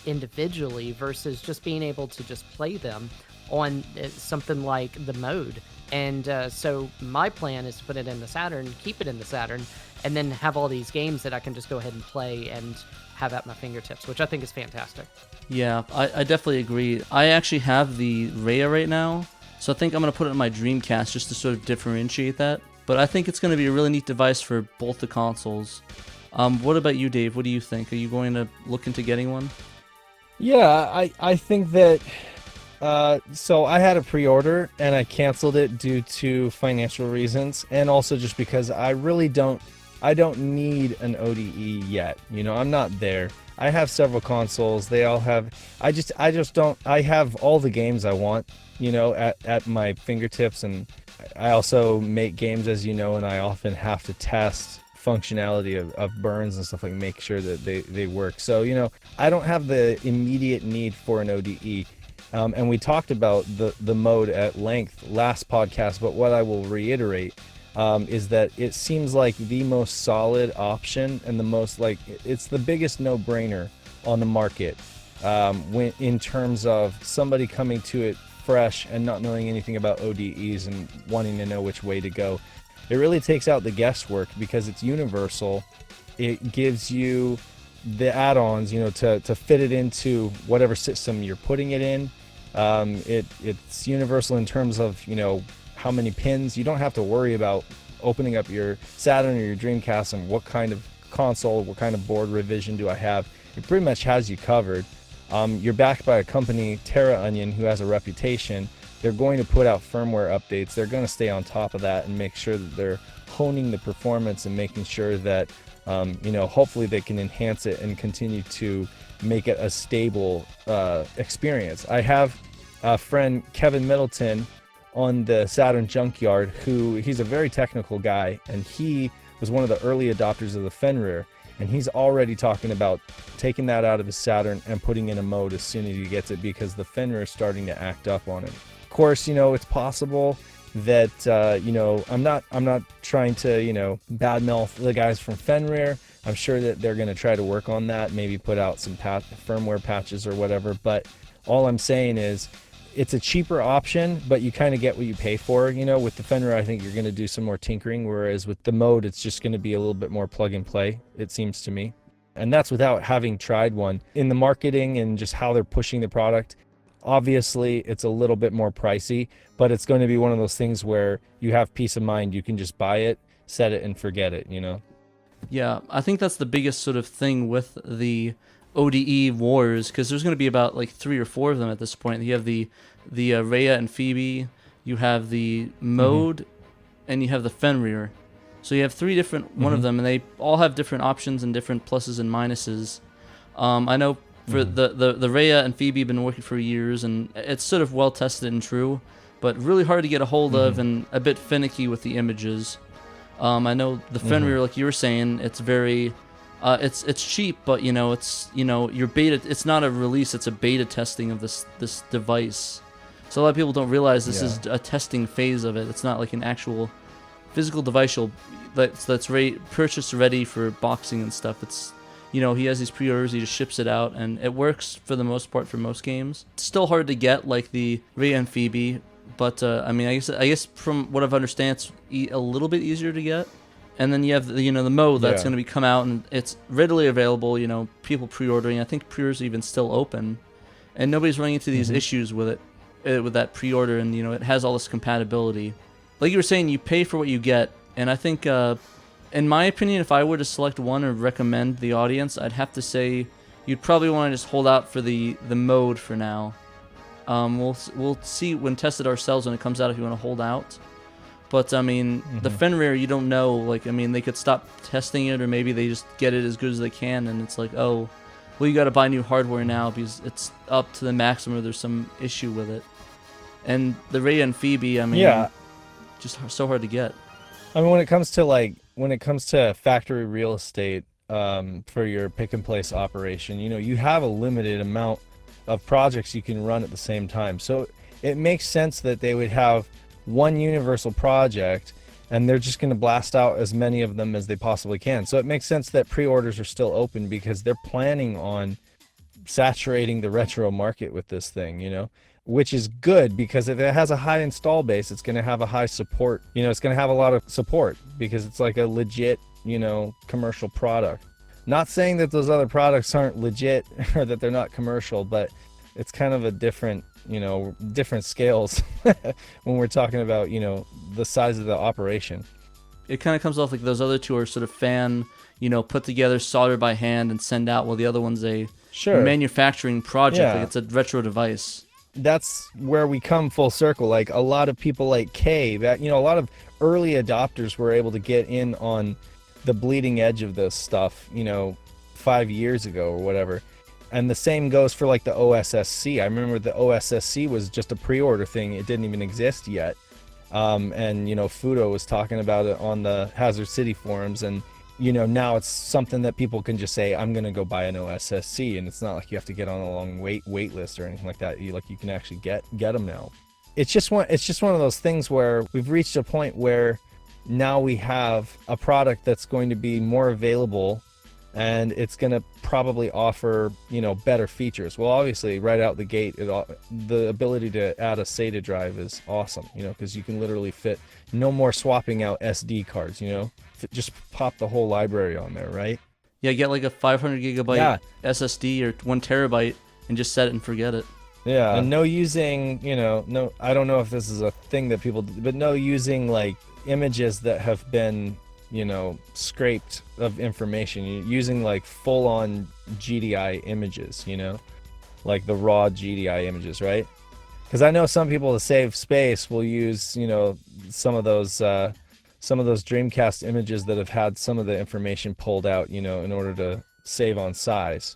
[SPEAKER 4] individually versus just being able to just play them on something like the mode. And so my plan is to put it in the Saturn, keep it in the Saturn, and then have all these games that I can just go ahead and play and have at my fingertips, which I think is fantastic.
[SPEAKER 1] Yeah, I definitely agree. I actually have the Rhea right now, so I think I'm going to put it in my Dreamcast just to sort of differentiate that. But I think it's going to be a really neat device for both the consoles. What about you, Dave? What do you think? Are you going to look into getting one?
[SPEAKER 2] Yeah, I think that... so I had a pre-order and I canceled it due to financial reasons, and also just because I don't need an ODE yet. I'm not there. I have several consoles. They all have. I just don't. I have all the games I want, at my fingertips, and I also make games, as you know, and I often have to test functionality of burns and stuff, like make sure that they work. So I don't have the immediate need for an ODE. And we talked about the mode at length last podcast, but what I will reiterate is that it seems like the most solid option and the most it's the biggest no-brainer on the market when in terms of somebody coming to it fresh and not knowing anything about ODEs and wanting to know which way to go. It really takes out the guesswork because it's universal. It gives you the add-ons, to fit it into whatever system you're putting it in. It's universal in terms of, how many pins. You don't have to worry about opening up your Saturn or your Dreamcast and what kind of console, what kind of board revision do I have. It pretty much has you covered. You're backed by a company, Terra Onion, who has a reputation. They're going to put out firmware updates. They're going to stay on top of that and make sure that they're honing the performance and making sure that, hopefully they can enhance it and continue to make it a stable experience. I have a friend, Kevin Middleton, on the Saturn Junkyard, he's a very technical guy, and he was one of the early adopters of the Fenrir, and he's already talking about taking that out of his Saturn and putting in a mode as soon as he gets it, because the Fenrir is starting to act up on it. Of course, it's possible that I'm not trying to badmouth the guys from Fenrir. I'm sure that they're going to try to work on that, maybe put out some firmware patches or whatever, but all I'm saying is it's a cheaper option, but you kind of get what you pay for. With the Fenrir, I think you're going to do some more tinkering, whereas with the mode, it's just going to be a little bit more plug and play, it seems to me. And that's without having tried one. In the marketing and just how they're pushing the product, obviously it's a little bit more pricey, but it's going to be one of those things where you have peace of mind. You can just buy it, set it, and forget it,
[SPEAKER 1] Yeah, I think that's the biggest sort of thing with the ODE wars, because there's going to be about 3 or 4 of them at this point. You have the Rhea and Phoebe, you have the mode, and you have the Fenrir. So you have 3 different one of them, and they all have different options and different pluses and minuses. I know for the Rhea and Phoebe have been working for years, and it's sort of well tested and true, but really hard to get a hold of and a bit finicky with the images. I know the Fenrir, like you were saying, it's very it's cheap, but it's your beta. It's not a release; it's a beta testing of this device. So a lot of people don't realize this is a testing phase of it. It's not like an actual physical device that's purchased ready for boxing and stuff. It's he has these pre-orders, he just ships it out, and it works for the most part for most games. It's still hard to get, like the Rhea and Phoebe, but I guess from what I've understand, it's a little bit easier to get. And then you have the mode that's going to be come out, and it's readily available. People pre-ordering. I think pre-orders are even still open, and nobody's running into these issues with it, with that pre-order. And it has all this compatibility. Like you were saying, you pay for what you get, and I think, in my opinion, if I were to select one or recommend the audience, I'd have to say you'd probably want to just hold out for the mode for now. We'll see when tested ourselves when it comes out if you want to hold out. But, the Fenrir, you don't know. They could stop testing it, or maybe they just get it as good as they can, and it's like, oh, well, you got to buy new hardware now because it's up to the maximum, or there's some issue with it. And the Rhea and Phoebe, just so hard to get.
[SPEAKER 2] When it comes to factory real estate for your pick-and-place operation, you have a limited amount of projects you can run at the same time. So it makes sense that they would have one universal project, and they're just going to blast out as many of them as they possibly can. So it makes sense that pre-orders are still open because they're planning on saturating the retro market with this thing, which is good because if it has a high install base, it's going to have a high support. It's going to have a lot of support because it's like a legit, commercial product. Not saying that those other products aren't legit or that they're not commercial, but it's kind of a different scales when we're talking about, the size of the operation.
[SPEAKER 1] It kind of comes off like those other two are sort of fan, put together, soldered by hand and send out, while the other one's a manufacturing project.
[SPEAKER 2] Yeah.
[SPEAKER 1] Like it's a retro device.
[SPEAKER 2] That's where we come full circle. Like a lot of people like Kay, that, a lot of early adopters were able to get in on the bleeding edge of this stuff, 5 years ago or whatever. And the same goes for like the OSSC. I remember the OSSC was just a pre-order thing. It didn't even exist yet. And, you know, Fudo was talking about it on the Hazard City forums. And, you know, now it's something that people can just say, I'm going to go buy an OSSC. And it's not like you have to get on a long wait list or anything like that. You can actually get them now. It's just one of those things where we've reached a point where now we have a product that's going to be more available, and it's going to probably offer, you know, better features. Well, obviously, right out the gate, the ability to add a SATA drive is awesome, you know, because you can literally fit no more swapping out SD cards, you know, just pop the whole library on there, right?
[SPEAKER 1] Yeah, get like a 500 gigabyte SSD or 1 terabyte and just set it and forget it.
[SPEAKER 2] Yeah, and no using, you know, no, I don't know if this is a thing that people do, but no using like images that have been, you know, scraped of information. You're using like full-on GDI images, you know, like the raw GDI images, right? Because I know some people, to save space, will use, you know, some of those Dreamcast images that have had some of the information pulled out, you know, in order to save on size.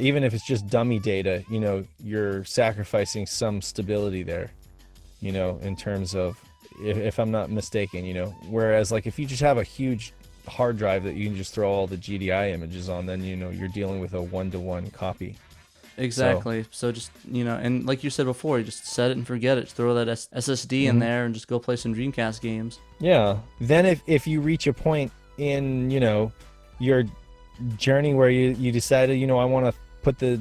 [SPEAKER 2] Even if it's just dummy data, you know, you're sacrificing some stability there, you know, in terms of, if I'm not mistaken, you know, whereas like if you just have a huge hard drive that you can just throw all the GDI images on, then, you know, you're dealing with a 1-to-1 copy.
[SPEAKER 1] Exactly. So just, you know, and like you said before, you just set it and forget it. Throw that SSD in there and just go play some Dreamcast games.
[SPEAKER 2] Yeah. Then if you reach a point in, you know, your journey where you decided, you know, I want to put the,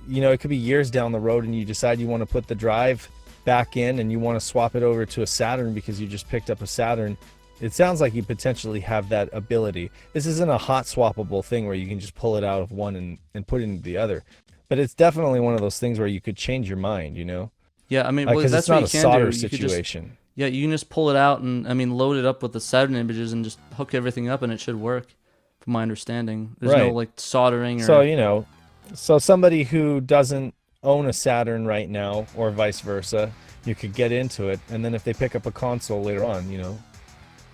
[SPEAKER 2] you know, it could be years down the road, and you decide you want to put the drive back in and you want to swap it over to a Saturn because you just picked up a Saturn. It sounds like you potentially have that ability. This isn't a hot swappable thing where you can just pull it out of one and put it into the other, but it's definitely one of those things where you could change your mind, you know?
[SPEAKER 1] Yeah, I mean, well, that's
[SPEAKER 2] it's not
[SPEAKER 1] what
[SPEAKER 2] a
[SPEAKER 1] you can
[SPEAKER 2] solder
[SPEAKER 1] do.
[SPEAKER 2] situation.
[SPEAKER 1] You can just pull it out and, I mean, load it up with the Saturn images and just hook everything up, and it should work, from my understanding. There's no like soldering or...
[SPEAKER 2] So, you know, so somebody who doesn't own a Saturn right now, or vice versa, you could get into it, and then if they pick up a console later on, you know,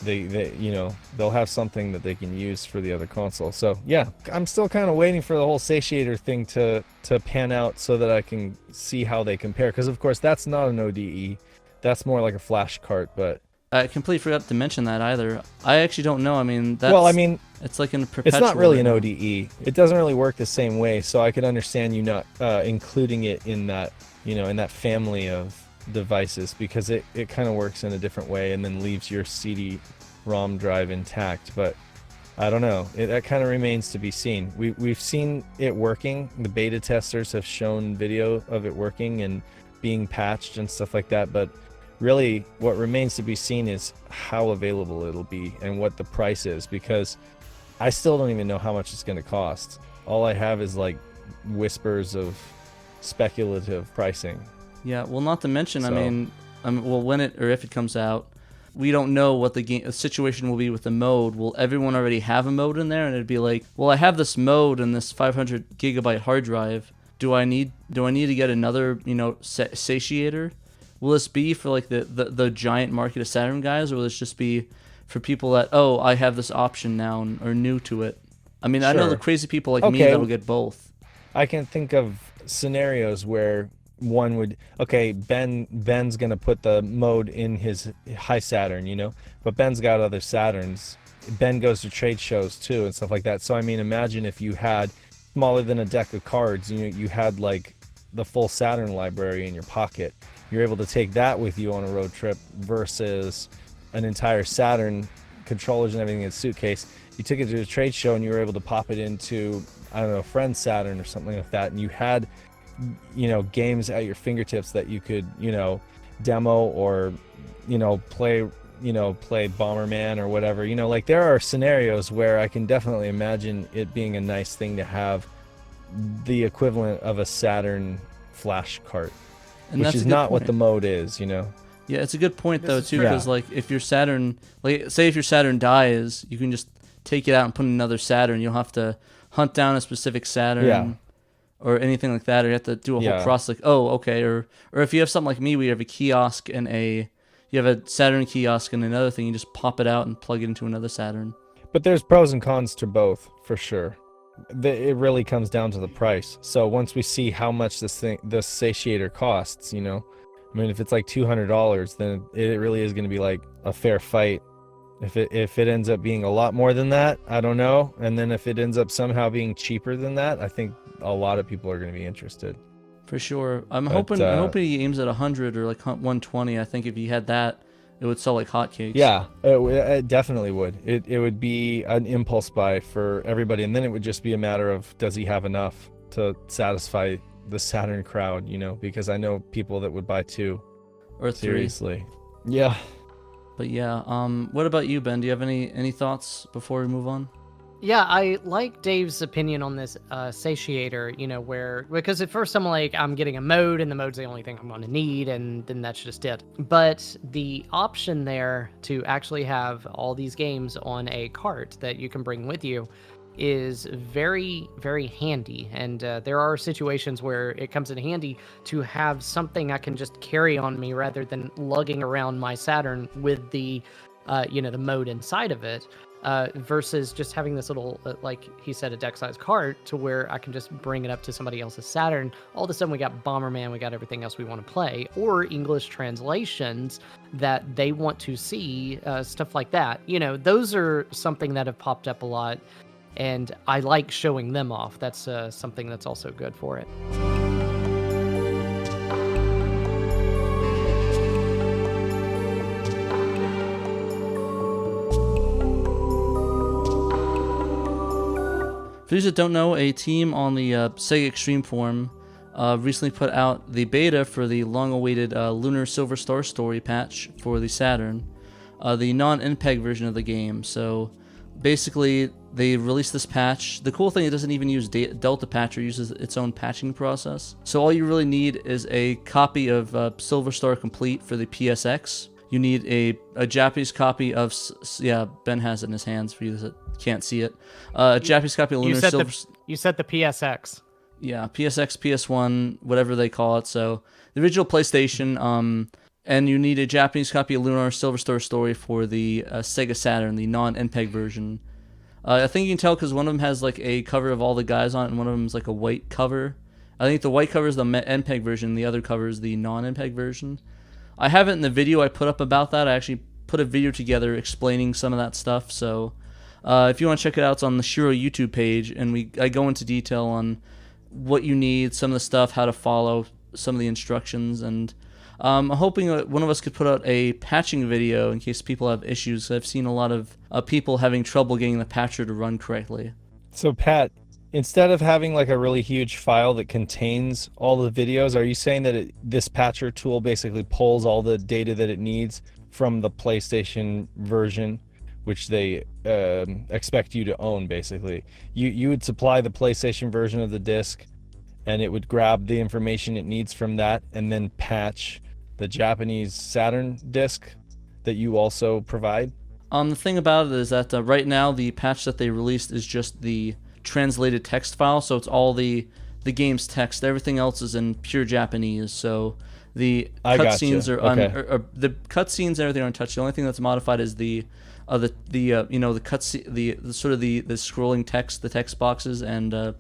[SPEAKER 2] they you know, they'll have something that they can use for the other console. So yeah, I'm still kind of waiting for the whole satiator thing to pan out so that I can see how they compare, because of course that's not an ODE, that's more like a flash cart. But
[SPEAKER 1] I completely forgot to mention that either. I actually don't know. I mean, that's,
[SPEAKER 2] well, I mean,
[SPEAKER 1] it's like in perpetual.
[SPEAKER 2] It's not really an ODE. It doesn't really work the same way. So I could understand you not including it in that, you know, in that family of devices, because it kind of works in a different way and then leaves your CD-ROM drive intact. But I don't know. That kind of remains to be seen. We've seen it working. The beta testers have shown video of it working and being patched and stuff like that. But really, what remains to be seen is how available it'll be and what the price is, because I still don't even know how much it's going to cost. All I have is like whispers of speculative pricing.
[SPEAKER 1] Yeah, well, not to mention, I mean, well, when it, or if it comes out, we don't know what the situation will be with the mode. Will everyone already have a mode in there? And it'd be like, well, I have this mode and this 500 gigabyte hard drive. Do I need to get another, you know, satiator? Will this be for like the giant market of Saturn guys, or will this just be for people that, oh, I have this option now and are new to it? I mean, I know the crazy people like me that will get both. I
[SPEAKER 2] can think of scenarios where one would, okay, Ben's gonna put the mode in his high Saturn, you know, but Ben's got other Saturns. Ben goes to trade shows too and stuff like that. So I mean, imagine if you had smaller than a deck of cards, you had like the full Saturn library in your pocket. You're able to take that with you on a road trip versus an entire Saturn, controllers and everything in a suitcase. You took it to a trade show and you were able to pop it into, I don't know, a friend's Saturn or something like that, and you had, you know, games at your fingertips that you could, you know, demo or, you know, play Bomberman or whatever. You know, like there are scenarios where I can definitely imagine it being a nice thing to have the equivalent of a Saturn flash cart, and which is not what the mode is, you know.
[SPEAKER 1] Yeah, it's a good point though too, because like if your Saturn, like say if your Saturn dies, you can just take it out and put in another Saturn. You'll have to hunt down a specific Saturn or anything like that, or you have to do a whole process like, oh, okay, or if you have something like me, we have a kiosk and you have a Saturn kiosk and another thing, you just pop it out and plug it into another Saturn.
[SPEAKER 2] But there's pros and cons to both, for sure. it really comes down to the price. So once we see how much this satiator costs, you know, I mean, if it's like $200, then it really is going to be like a fair fight. If it ends up being a lot more than that, I don't know. And then if it ends up somehow being cheaper than that, I think a lot of people are going to be interested.
[SPEAKER 1] For sure. I'm hoping he aims at 100 or like 120. I think if he had that, it would sell like hotcakes.
[SPEAKER 2] Yeah, it definitely would. It would be an impulse buy for everybody, and then it would just be a matter of, does he have enough to satisfy the Saturn crowd, you know, because I know people that would buy 2
[SPEAKER 1] or 3.
[SPEAKER 2] Seriously. Yeah.
[SPEAKER 1] But yeah, what about you, Ben? Do you have any thoughts before we move on?
[SPEAKER 4] Yeah, I like Dave's opinion on this satiator, you know, because at first I'm like, I'm getting a mode and the mode's the only thing I'm going to need, and then that's just it. But the option there to actually have all these games on a cart that you can bring with you is very, very handy. And there are situations where it comes in handy to have something I can just carry on me rather than lugging around my Saturn with the, the mode inside of it. Versus just having this little, like he said, a deck-sized cart to where I can just bring it up to somebody else's Saturn. All of a sudden, we got Bomberman, we got everything else we want to play, or English translations that they want to see, stuff like that. You know, those are something that have popped up a lot, and I like showing them off. That's something that's also good for it.
[SPEAKER 1] For those that don't know, a team on the Sega Extreme forum recently put out the beta for the long-awaited Lunar Silver Star story patch for the Saturn, the non-NPEG version of the game. So basically, they released this patch. The cool thing, it doesn't even use Delta Patcher, it uses its own patching process. So all you really need is a copy of Silver Star Complete for the PSX. You need a Japanese copy of, Ben has it in his hands for you that can't see it. A Japanese copy of Lunar Silver.
[SPEAKER 4] You said the PSX.
[SPEAKER 1] Yeah, PSX, PS1, whatever they call it. So the original PlayStation, and you need a Japanese copy of Lunar Silver Star Story for the Sega Saturn, the non-NPEG version. I think you can tell because one of them has like a cover of all the guys on it, and one of them is like a white cover. I think the white cover is the NPEG version, the other cover is the non-NPEG version. I have it in the video I put up about that. I actually put a video together explaining some of that stuff. So if you want to check it out, it's on the Shiro YouTube page, and I go into detail on what you need, some of the stuff, how to follow some of the instructions, and I'm hoping that one of us could put out a patching video in case people have issues. I've seen a lot of people having trouble getting the patcher to run correctly.
[SPEAKER 2] So Pat, instead of having like a really huge file that contains all the videos, are you saying that this patcher tool basically pulls all the data that it needs from the PlayStation version, which they expect you to own, basically? You would supply the PlayStation version of the disc, and it would grab the information it needs from that and then patch the Japanese Saturn disc that you also provide?
[SPEAKER 1] The thing about it is that right now the patch that they released is just the translated text file, so it's all the game's text. Everything else is in pure Japanese, so the cutscenes are the cutscenes and everything are untouched. The only thing that's modified is the cutscene, the sort of the scrolling text, the text boxes, and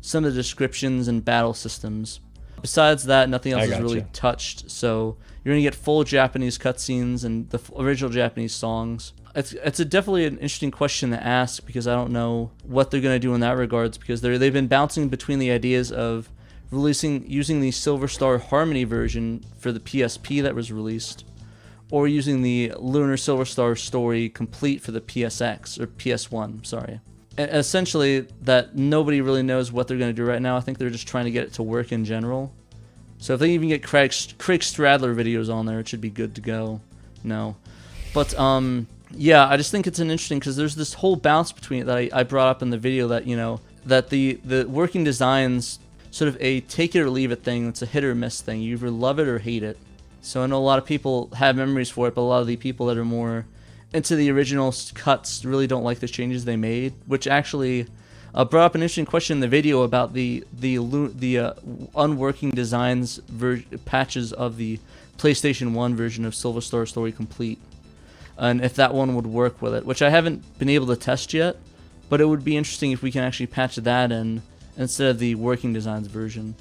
[SPEAKER 1] some of the descriptions and battle systems. Besides that, nothing else is really touched. So you're gonna get full Japanese cutscenes and the original Japanese songs. It's definitely an interesting question to ask, because I don't know what they're gonna do in that regards, because they've been bouncing between the ideas of using the Silver Star Harmony version for the PSP that was released, or using the Lunar Silver Star Story Complete for the PSX, or PS1, sorry. Essentially, that nobody really knows what they're going to do right now. I think they're just trying to get it to work in general. So if they even get Craig Stradler videos on there, it should be good to go. No. But, yeah, I just think it's an interesting, because there's this whole bounce between it that I brought up in the video that, that the working design's sort of a take it or leave it thing. It's a hit or miss thing. You either love it or hate it. So I know a lot of people have memories for it, but a lot of the people that are more into the original cuts really don't like the changes they made, which actually brought up an interesting question in the video about the unworking designs patches of the PlayStation 1 version of Silver Star Story Complete, and if that one would work with it, which I haven't been able to test yet, but it would be interesting if we can actually patch that in instead of the working designs version.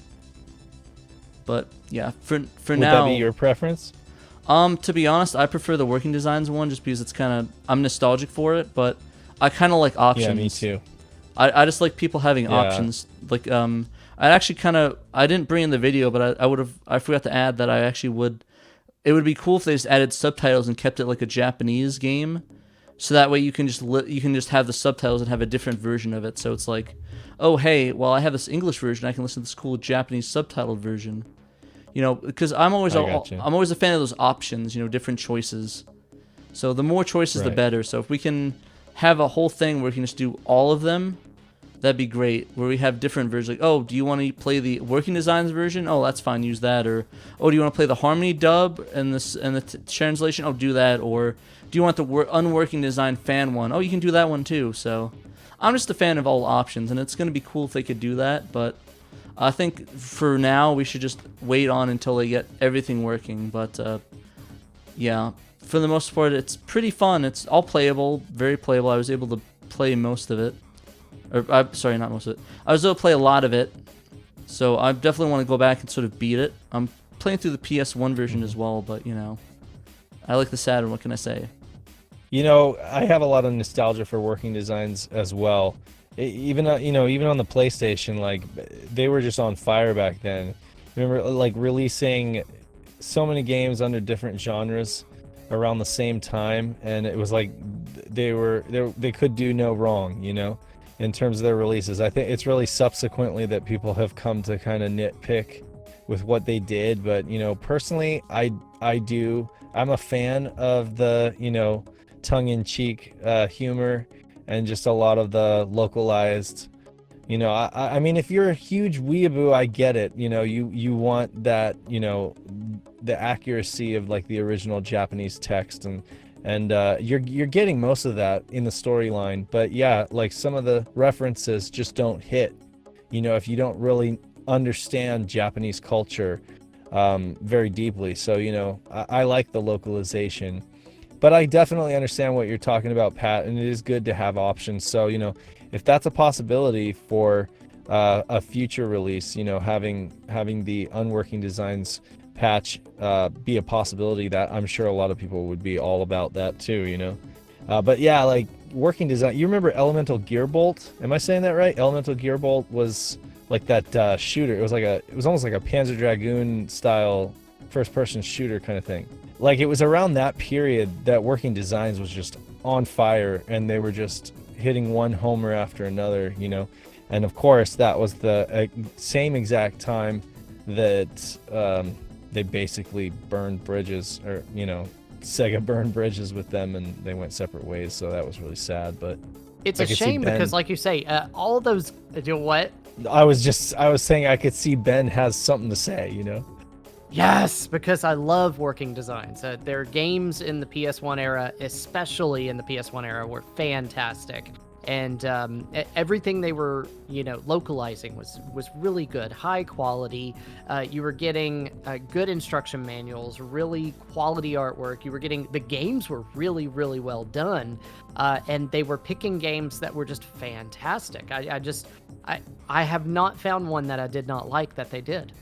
[SPEAKER 1] But yeah, for
[SPEAKER 2] Would
[SPEAKER 1] now,
[SPEAKER 2] that be your preference?
[SPEAKER 1] to be honest, I prefer the working designs one just because it's kind of I'm nostalgic for it, but I kind of like options.
[SPEAKER 2] Yeah, me too.
[SPEAKER 1] I just like people having
[SPEAKER 2] Yeah.
[SPEAKER 1] options. Like I actually I didn't bring in the video, but I forgot to add that I actually would. It would be cool if they just added subtitles and kept it like a Japanese game, so that way you can just have the subtitles and have a different version of it. So it's like, oh hey, well I have this English version, I can listen to this cool Japanese subtitled version. You know, because I'm always a fan of those options. You know, different choices. So the more choices, the
[SPEAKER 2] Right.
[SPEAKER 1] better. So if we can have a whole thing where we can just do all of them, that'd be great. Where we have different versions, like, oh, do you want to play the working designs version? Oh, that's fine, use that. Or, oh, do you want to play the harmony dub and the translation? Oh, do that. Or, do you want the unworking design fan one? Oh, you can do that one too. So, I'm just a fan of all options, and it's gonna be cool if they could do that. But I think for now we should just wait on until they get everything working. But yeah, for the most part, it's pretty fun. It's all playable, very playable. I was able to play most of it. Sorry, not most of it. I was able to play a lot of it, so I definitely want to go back and sort of beat it. I'm playing through the PS1 version as well, but you know, I like the Saturn. What can I say?
[SPEAKER 2] You know, I have a lot of nostalgia for working designs as well. Even even on the PlayStation, like they were just on fire back then. Remember, like releasing so many games under different genres around the same time, and it was like they could do no wrong, you know, in terms of their releases. I think it's really subsequently that people have come to kind of nitpick with what they did, but you know, personally, I'm a fan of the, you know, tongue-in-cheek humor and just a lot of the localized, you know, I mean, if you're a huge weeaboo, I get it. You know, you want that, you know, the accuracy of like the original Japanese text, and you're getting most of that in the storyline. But yeah, like some of the references just don't hit, you know, if you don't really understand Japanese culture very deeply. So, you know, I like the localization. But I definitely understand what you're talking about, Pat, and it is good to have options. So, you know, if that's a possibility for a future release, you know, having the unworking designs patch be a possibility, that I'm sure a lot of people would be all about that too, you know. But yeah, like working design, you remember Elemental Gearbolt? Am I saying that right? Elemental Gearbolt was like that shooter. It was almost like a Panzer Dragoon style first-person shooter kind of thing. Like it was around that period that working designs was just on fire, and they were just hitting one homer after another, you know. And of course, that was the same exact time that they basically burned bridges, or you know, Sega burned bridges with them, and they went separate ways. So that was really sad. But
[SPEAKER 4] It's a shame because, like you say, all those. What?
[SPEAKER 2] I was saying I could see Ben has something to say, you know.
[SPEAKER 4] Yes, because I love working designs. Their games in the PS1 era, especially in the PS1 era, were fantastic. And everything they were, you know, localizing was really good, high quality. You were getting good instruction manuals, really quality artwork. You were getting, the games were really, really well done. And they were picking games that were just fantastic. I have not found one that I did not like that they did.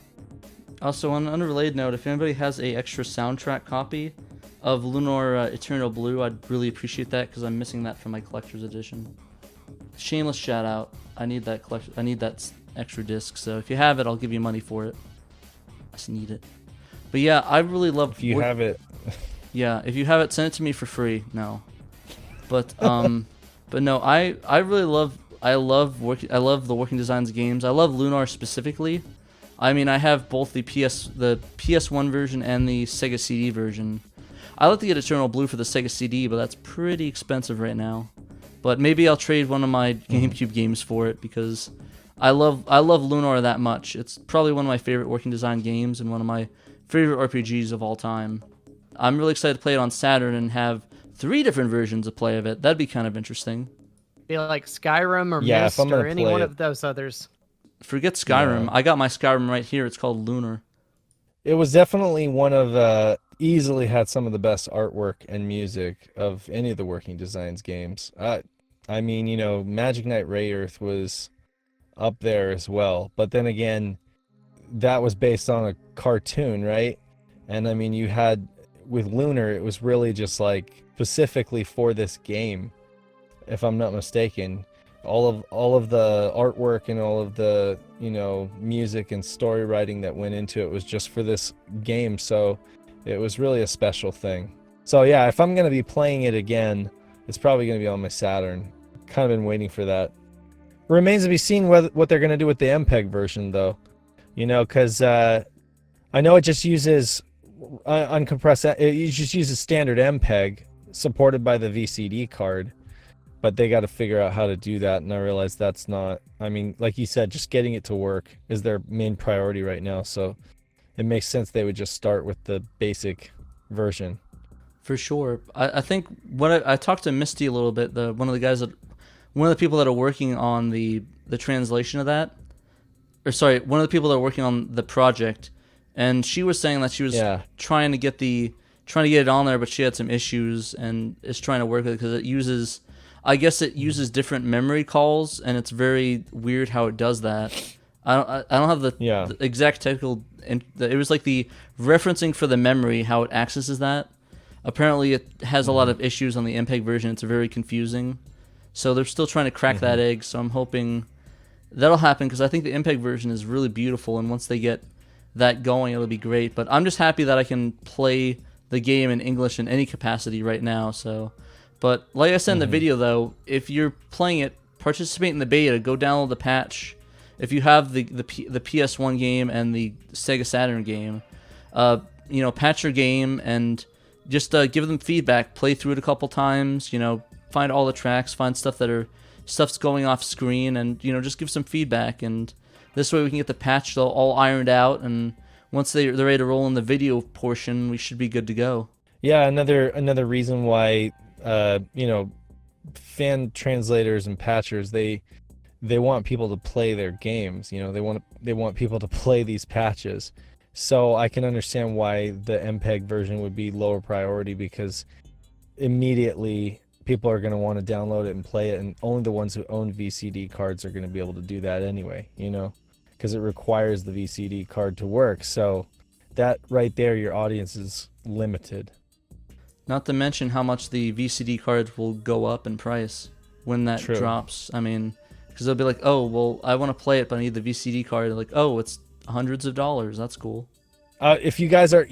[SPEAKER 1] Also, on an unrelated note, if anybody has a extra soundtrack copy of Lunar Eternal Blue, I'd really appreciate that because I'm missing that from my collector's edition. Shameless shout out. I need that extra disc. So if you have it, I'll give you money for it. I just need it. But yeah, I really love.
[SPEAKER 2] If you have it.
[SPEAKER 1] Yeah, if you have it, send it to me for free. No, but no, I really love. I love the working designs games. I love Lunar specifically. I mean, I have both the PS1 version and the Sega CD version. I like to get Eternal Blue for the Sega CD, but that's pretty expensive right now. But maybe I'll trade one of my GameCube games for it because I love Lunar that much. It's probably one of my favorite working design games and one of my favorite RPGs of all time. I'm really excited to play it on Saturn and have 3 different versions of play of it. That'd be kind of interesting.
[SPEAKER 4] Be like Skyrim or
[SPEAKER 2] Yeah,
[SPEAKER 4] Myst or any one of those others.
[SPEAKER 1] Forget Skyrim.
[SPEAKER 2] Yeah.
[SPEAKER 1] I got my Skyrim right here. It's called Lunar.
[SPEAKER 2] It was definitely one of easily had some of the best artwork and music of any of the working designs games. I mean, Magic Knight Ray Earth was up there as well. But then again, that was based on a cartoon, right? And I mean, you had with Lunar, it was really just like specifically for this game, if I'm not mistaken. All of the artwork and all of the, music and story writing that went into it was just for this game. So it was really a special thing. So yeah, if I'm going to be playing it again, it's probably going to be on my Saturn. Kind of been waiting for that. Remains to be seen what they're going to do with the MPEG version, though. Because I know it just uses uncompressed. It just uses standard MPEG supported by the VCD card, but they got to figure out how to do that. And I realize that's not. I mean, like you said, just getting it to work is their main priority right now. So it makes sense they would just start with the basic version.
[SPEAKER 1] For sure. I think I talked to Misty a little bit. One of the people that are working on the translation of that. Or sorry, one of the people that are working on the project, and she was saying that she was trying to get it on there, but she had some issues and is trying to work with it because it uses different memory calls, and it's very weird how it does that. I don't have the exact technical. It was like the referencing for the memory, how it accesses that. Apparently, it has a lot of issues on the MPEG version. It's very confusing, so they're still trying to crack that egg. So I'm hoping that'll happen because I think the MPEG version is really beautiful, and once they get that going, it'll be great. But I'm just happy that I can play the game in English in any capacity right now. So, but like I said in the video, though, if you're playing it, participate in the beta. Go download the patch. If you have the PS1 game and the Sega Saturn game, patch your game and just give them feedback. Play through it a couple times. Find all the tracks. Find stuff's going off screen, and just give some feedback, and this way we can get the patch all ironed out, and once they're ready to roll in the video portion, we should be good to go.
[SPEAKER 2] Yeah, another reason why fan translators and patchers, they want people to play their games. They want people to play these patches. So I can understand why the MPEG version would be lower priority, because immediately people are going to want to download it and play it, and only the ones who own VCD cards are going to be able to do that anyway, because it requires the VCD card to work. So that right there, your audience is limited.
[SPEAKER 1] Not to mention how much the VCD cards will go up in price when that drops. I mean, because they'll be like, oh, well, I want to play it, but I need the VCD card. They're like, oh, it's hundreds of dollars. That's cool.
[SPEAKER 2] If you guys are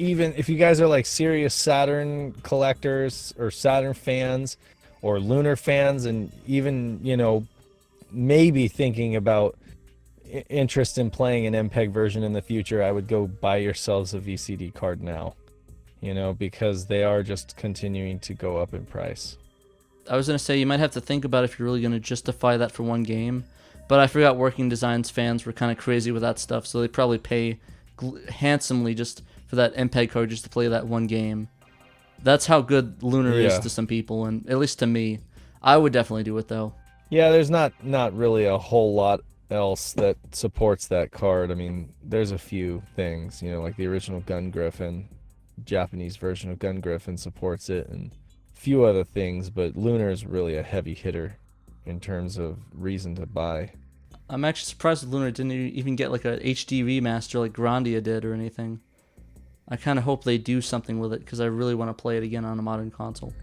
[SPEAKER 2] like serious Saturn collectors or Saturn fans or Lunar fans, and even, maybe thinking about interest in playing an MPEG version in the future, I would go buy yourselves a VCD card now, because they are just continuing to go up in price.
[SPEAKER 1] I was going to say, you might have to think about if you're really going to justify that for one game, but I forgot Working Designs fans were kind of crazy with that stuff, so they probably pay handsomely just for that MPEG card just to play that one game. That's how good Lunar is to some people, and at least to me. I would definitely do it, though.
[SPEAKER 2] Yeah, there's not really a whole lot else that supports that card. I mean, there's a few things, like the original Gun Griffin, Japanese version of Gun Griffin supports it, and a few other things, but Lunar is really a heavy hitter in terms of reason to buy.
[SPEAKER 1] I'm actually surprised that Lunar didn't even get like a HD remaster like Grandia did or anything. I kind of hope they do something with it, because I really want to play it again on a modern console.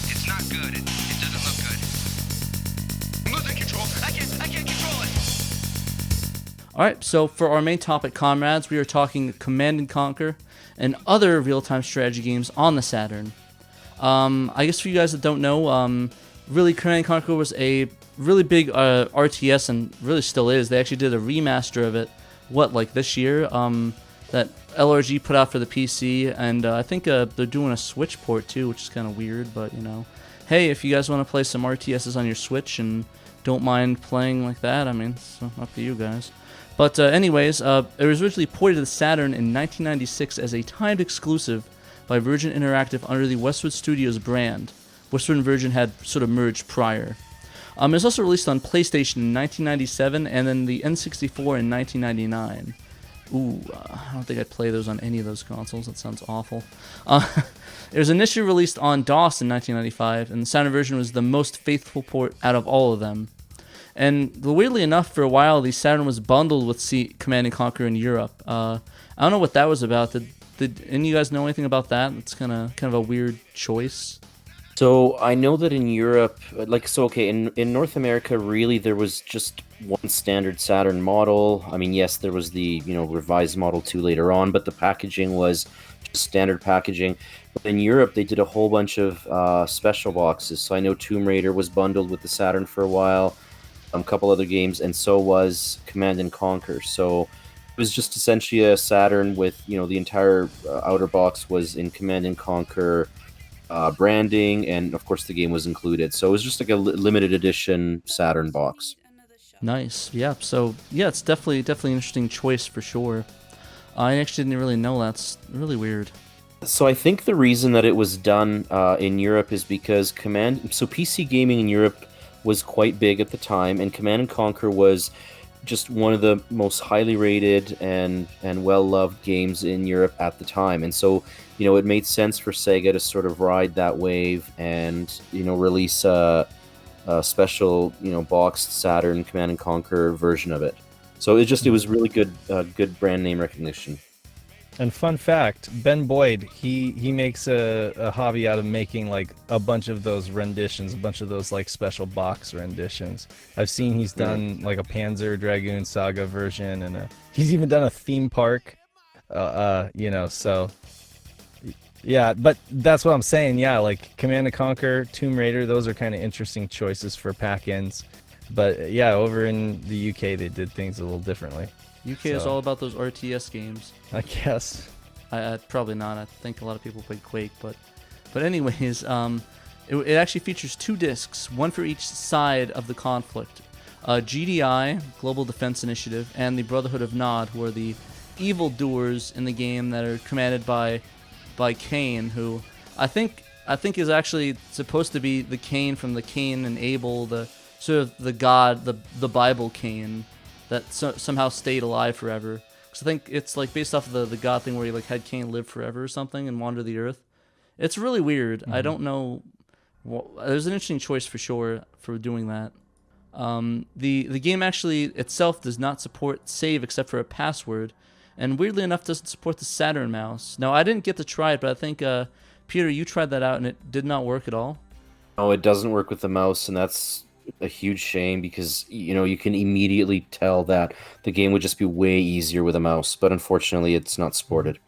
[SPEAKER 6] It's not good. It doesn't look good. I'm losing control. I can't control it.
[SPEAKER 1] Alright, so for our main topic, comrades, we are talking Command & Conquer and other real-time strategy games on the Saturn. I guess for you guys that don't know, really Command & Conquer was a really big RTS, and really still is. They actually did a remaster of it, this year, that LRG put out for the PC, and I think they're doing a Switch port too, which is kind of weird, but hey, if you guys want to play some RTSs on your Switch and don't mind playing like that, I mean, it's up to you guys. But anyways, it was originally ported to the Saturn in 1996 as a timed exclusive by Virgin Interactive under the Westwood Studios brand. Westwood and Virgin had sort of merged prior. It was also released on PlayStation in 1997 and then the N64 in 1999. Ooh, I don't think I'd play those on any of those consoles. That sounds awful. It was initially released on DOS in 1995, and the Saturn version was the most faithful port out of all of them. And weirdly enough, for a while, the Saturn was bundled with Command & Conquer in Europe. I don't know what that was about. Did any of you guys know anything about that? It's kind of a weird choice.
[SPEAKER 5] So I know that in Europe, in North America, really there was just one standard Saturn model. I mean, yes, there was the revised Model 2 later on, but the packaging was just standard packaging. But in Europe, they did a whole bunch of special boxes. So I know Tomb Raider was bundled with the Saturn for a while, a couple other games, and so was Command & Conquer. So it was just essentially a Saturn with the entire outer box was in Command & Conquer branding, and of course the game was included. So it was just like a limited edition Saturn box.
[SPEAKER 1] Nice. Yeah. So yeah, it's definitely an interesting choice for sure. I actually didn't really know. That's really weird.
[SPEAKER 5] So I think the reason that it was done in Europe is because PC gaming in Europe was quite big at the time, and Command & Conquer was just one of the most highly rated and well-loved games in Europe at the time. And so, it made sense for Sega to sort of ride that wave and, release a special, boxed Saturn Command & Conquer version of it. So it was really good brand name recognition.
[SPEAKER 2] And fun fact, Ben Boyd, he makes a hobby out of making like a bunch of those renditions, a bunch of those like special box renditions. I've seen he's done like a Panzer Dragoon Saga version, and he's even done a theme park. So yeah, but that's what I'm saying. Yeah, like Command & Conquer, Tomb Raider, those are kind of interesting choices for pack-ins. But yeah, over in the UK, they did things a little differently.
[SPEAKER 1] UK is all about those RTS games.
[SPEAKER 2] I guess.
[SPEAKER 1] I probably not. I think a lot of people played Quake, but anyways, it actually features 2 discs, one for each side of the conflict. GDI, Global Defense Initiative, and the Brotherhood of Nod, who are the evildoers in the game that are commanded by Cain, who I think is actually supposed to be the Cain from the Cain and Abel, the sort of the god, the Bible Cain that somehow stayed alive forever. Because I think it's like based off of the god thing where he like had Cain live forever or something and wander the earth. It's really weird. Mm-hmm. I don't know. There's an interesting choice for sure for doing that. The game actually itself does not support save except for a password, and weirdly enough doesn't support the Saturn mouse. Now I didn't get to try it, but I think Peter, you tried that out and it did not work at all.
[SPEAKER 5] No, it doesn't work with the mouse, and that's a huge shame because you can immediately tell that the game would just be way easier with a mouse, but unfortunately it's not supported.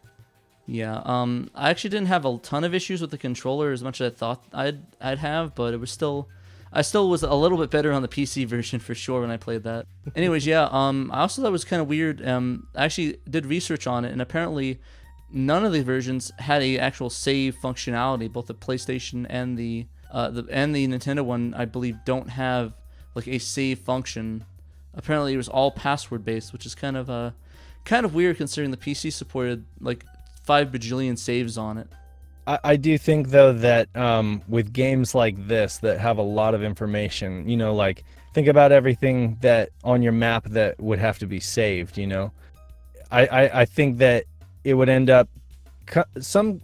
[SPEAKER 1] Yeah, I actually didn't have a ton of issues with the controller as much as I thought I'd have, but I still was a little bit better on the PC version for sure when I played that. Anyways, yeah, I also thought it was kind of weird. I actually did research on it, and apparently none of the versions had a actual save functionality. Both the PlayStation and the Nintendo one, I believe, don't have like a save function. Apparently, it was all password based, which is kind of weird considering the PC supported like 5 bajillion saves on it.
[SPEAKER 2] I do think though that with games like this that have a lot of information, like think about everything that on your map that would have to be saved. I think that it would end up some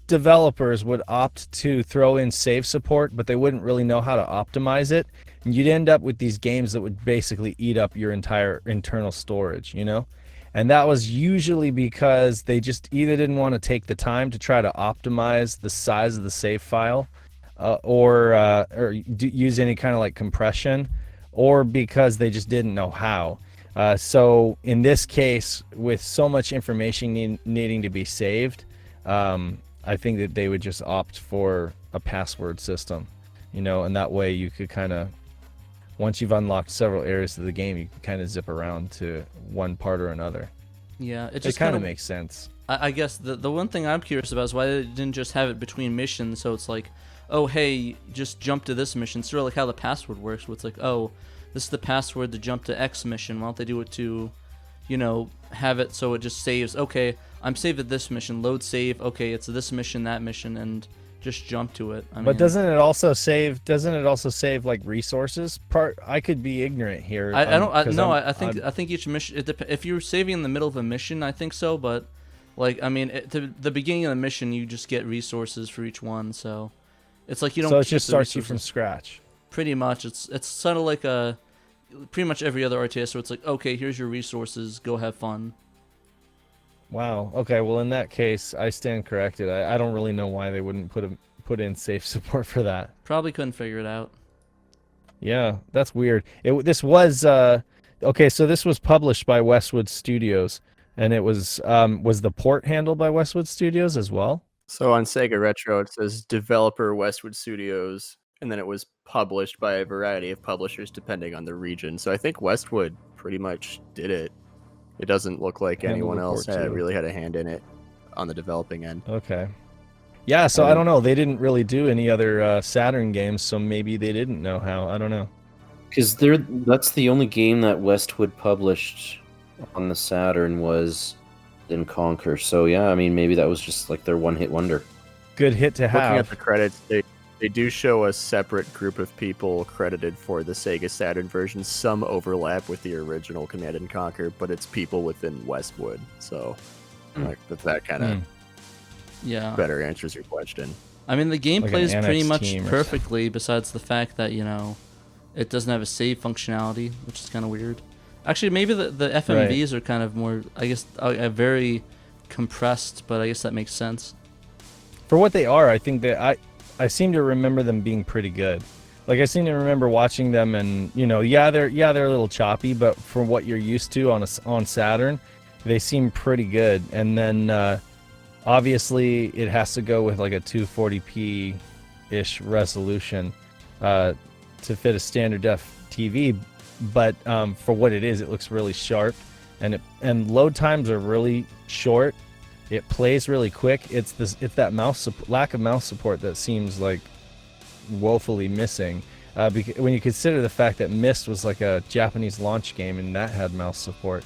[SPEAKER 2] developers would opt to throw in save support, but they wouldn't really know how to optimize it. And you'd end up with these games that would basically eat up your entire internal storage, And that was usually because they just either didn't want to take the time to try to optimize the size of the save file, or use any kind of like compression, or because they just didn't know how. So in this case, with so much information needing to be saved, I think that they would just opt for a password system, and that way you could kind of, once you've unlocked several areas of the game, you can kind of zip around to one part or another.
[SPEAKER 1] Yeah, it
[SPEAKER 2] just kind of makes sense.
[SPEAKER 1] I guess the one thing I'm curious about is why they didn't just have it between missions, so it's like, oh, hey, just jump to this mission. Sort of like how the password works, where it's like, oh, this is the password to jump to X mission. Why don't they do it to, have it so it just saves, okay, I'm saved at this mission, load save, okay, it's this mission, that mission, and just jump to it.
[SPEAKER 2] But doesn't it also save? Doesn't it also save like resources? I could be ignorant here.
[SPEAKER 1] I think each mission. If you're saving in the middle of a mission, I think so. But like, I mean, at the beginning of the mission, you just get resources for each one. So it's like you don't.
[SPEAKER 2] So it
[SPEAKER 1] keep
[SPEAKER 2] just
[SPEAKER 1] the
[SPEAKER 2] starts you
[SPEAKER 1] resources.
[SPEAKER 2] from scratch.
[SPEAKER 1] Pretty much, it's sort of like pretty much every other RTS. So it's like, okay, here's your resources. Go have fun.
[SPEAKER 2] Wow. Okay. Well, in that case, I stand corrected. I don't really know why they wouldn't put in safe support for that.
[SPEAKER 1] Probably couldn't figure it out.
[SPEAKER 2] Yeah, that's weird. This was okay. So this was published by Westwood Studios, and it was the port handled by Westwood Studios as well.
[SPEAKER 3] So on Sega Retro, it says developer Westwood Studios, and then it was published by a variety of publishers depending on the region. So I think Westwood pretty much did it. It doesn't look like
[SPEAKER 2] Handled
[SPEAKER 3] anyone
[SPEAKER 2] the
[SPEAKER 3] else
[SPEAKER 2] port, too.
[SPEAKER 3] really had a hand in it on the developing end.
[SPEAKER 2] Okay. Yeah. So I don't know. They didn't really do any other Saturn games, so maybe they didn't know how. I don't know.
[SPEAKER 5] Because that's the only game that Westwood published on the Saturn was in Conquer. So yeah, I mean, maybe that was just like their one-hit wonder.
[SPEAKER 2] Good hit to
[SPEAKER 3] Looking at
[SPEAKER 2] have.
[SPEAKER 3] the credits, they do show a separate group of people credited for the Sega Saturn version. Some overlap with the original Command and Conquer, but it's people within Westwood. So like that kind of
[SPEAKER 1] Yeah.
[SPEAKER 3] better answers your question.
[SPEAKER 1] I mean, the game
[SPEAKER 2] Like an
[SPEAKER 1] plays pretty
[SPEAKER 2] NX
[SPEAKER 1] much
[SPEAKER 2] team or
[SPEAKER 1] perfectly, besides the fact that, it doesn't have a save functionality, which is kind of weird. Actually, maybe the FMVs are kind of more, I guess, very compressed, but I guess that makes sense.
[SPEAKER 2] For what they are, I think that I seem to remember them being pretty good. Like I seem to remember watching them, and they're a little choppy, but for what you're used to on Saturn, they seem pretty good. And then obviously it has to go with like a 240p ish resolution to fit a standard def TV, but for what it is, it looks really sharp, and load times are really short. It plays really quick. It's that lack of mouse support that seems like woefully missing. When you consider the fact that Myst was like a Japanese launch game and that had mouse support,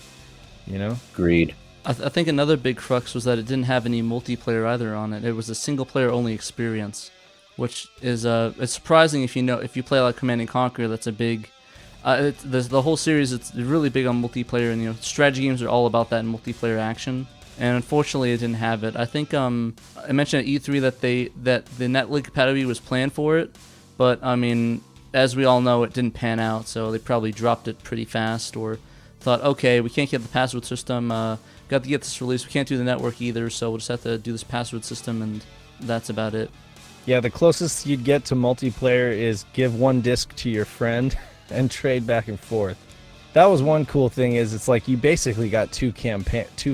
[SPEAKER 5] Agreed.
[SPEAKER 1] I think another big crux was that it didn't have any multiplayer either on it. It was a single player only experience, which is it's surprising if you play like Command and Conquer. That's a big the whole series. It's really big on multiplayer, and strategy games are all about that multiplayer action. And unfortunately, it didn't have it. I think I mentioned at E3 that the Netlink compatibility was planned for it, but I mean, as we all know, it didn't pan out. So they probably dropped it pretty fast, or thought, okay, we can't get the password system. Got to get this released. We can't do the network either, so we'll just have to do this password system, and that's about it.
[SPEAKER 2] Yeah, the closest you'd get to multiplayer is give one disc to your friend and trade back and forth. That was one cool thing, is it's like you basically got two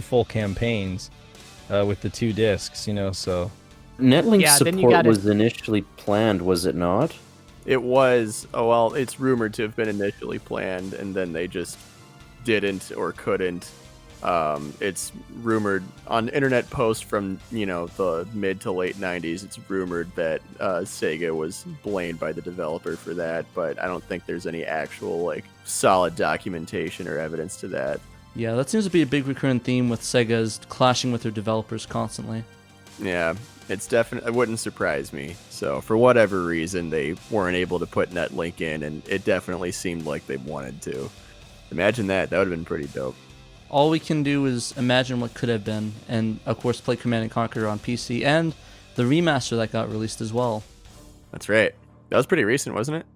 [SPEAKER 2] full campaigns with the 2 discs, so.
[SPEAKER 5] Netlink
[SPEAKER 4] then you
[SPEAKER 5] support
[SPEAKER 4] gotta-
[SPEAKER 5] was initially planned, was it not?
[SPEAKER 3] It was, it's rumored to have been initially planned, and then they just didn't or couldn't. It's rumored on internet posts from, the mid to late 90s, it's rumored that Sega was blamed by the developer for that, but I don't think there's any actual, solid documentation or evidence to that.
[SPEAKER 1] Yeah, that seems to be a big recurrent theme with Sega's clashing with their developers constantly.
[SPEAKER 3] Yeah, it's definitely, it wouldn't surprise me. So for whatever reason, they weren't able to put Netlink in, and it definitely seemed like they wanted to. Imagine that would have been pretty dope.
[SPEAKER 1] All we can do is imagine what could have been, and of course play Command and Conquer on PC, and the remaster that got released as well.
[SPEAKER 3] That's right. That was pretty recent, wasn't it?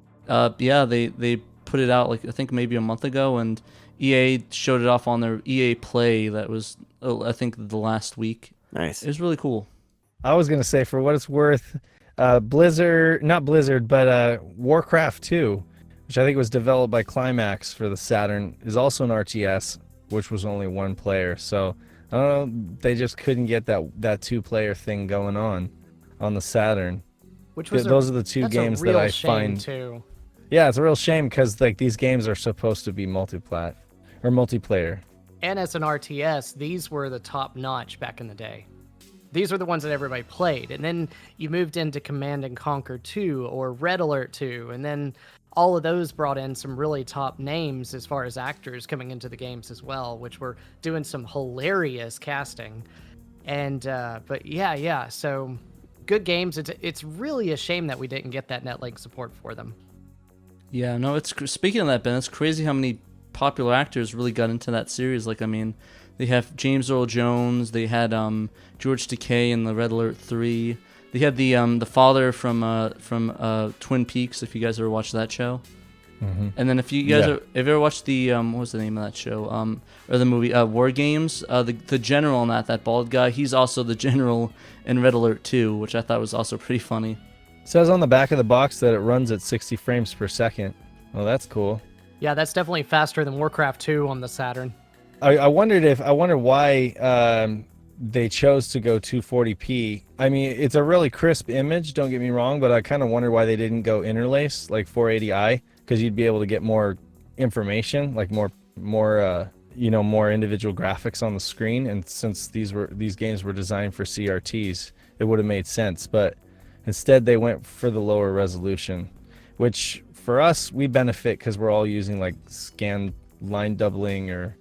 [SPEAKER 1] Yeah, they put it out I think maybe a month ago, and EA showed it off on their EA Play. That was I think the last week.
[SPEAKER 3] Nice.
[SPEAKER 1] It was really cool.
[SPEAKER 2] I was going to say, for what it's worth, not Blizzard, but Warcraft 2, which I think was developed by Climax for the Saturn, is also an RTS, which was only 1 player. So I don't know, they just couldn't get that 2-player thing going on the Saturn.
[SPEAKER 4] Which was
[SPEAKER 2] Those are the 2
[SPEAKER 4] that's
[SPEAKER 2] games
[SPEAKER 4] a real
[SPEAKER 2] that I
[SPEAKER 4] shame
[SPEAKER 2] find.
[SPEAKER 4] too.
[SPEAKER 2] Yeah, it's a real shame, because these games are supposed to be multiplayer.
[SPEAKER 4] And as an RTS, these were the top notch back in the day. These were the ones that everybody played. And then you moved into Command and Conquer 2 or Red Alert 2. And then all of those brought in some really top names as far as actors coming into the games as well, which were doing some hilarious casting. And, but yeah. So good games. It's really a shame that we didn't get that Netlink support for them.
[SPEAKER 1] Yeah, no, speaking of that, Ben, it's crazy how many popular actors really got into that series. Like, I mean, they have James Earl Jones, they had George Takei in the Red Alert 3. They had the father from Twin Peaks, if you guys ever watched that show.
[SPEAKER 2] Mm-hmm.
[SPEAKER 1] And then if you guys have you ever watched the what was the name of that show or the movie War Games, the general in that bald guy, he's also the general in Red Alert 2, which I thought was also pretty funny.
[SPEAKER 2] It says on the back of the box that it runs at 60 frames per second. Oh, that's cool.
[SPEAKER 4] Yeah, that's definitely faster than Warcraft 2 on the Saturn.
[SPEAKER 2] I wonder why they chose to go 240p. I mean, it's a really crisp image, don't get me wrong, but I kind of wonder why they didn't go interlace like 480i, because you'd be able to get more information, like more individual graphics on the screen. And since these games were designed for CRTs, it would have made sense. But instead, they went for the lower resolution, which for us, we benefit because we're all using like scan line doubling or,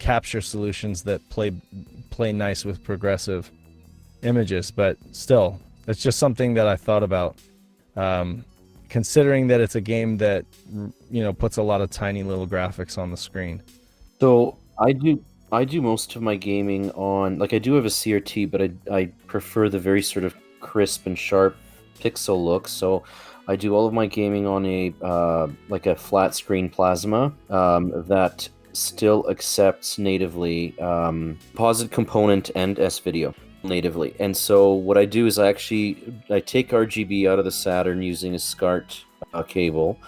[SPEAKER 2] capture solutions that play nice with progressive images. But still, it's just something that I thought about, considering that it's a game that, puts a lot of tiny little graphics on the screen.
[SPEAKER 5] So I do most of my gaming on, like, I do have a CRT, but I prefer the very sort of crisp and sharp pixel look. So I do all of my gaming on a flat screen plasma that still accepts natively composite component and S-video natively. And so what I do is I take RGB out of the Saturn using a SCART cable,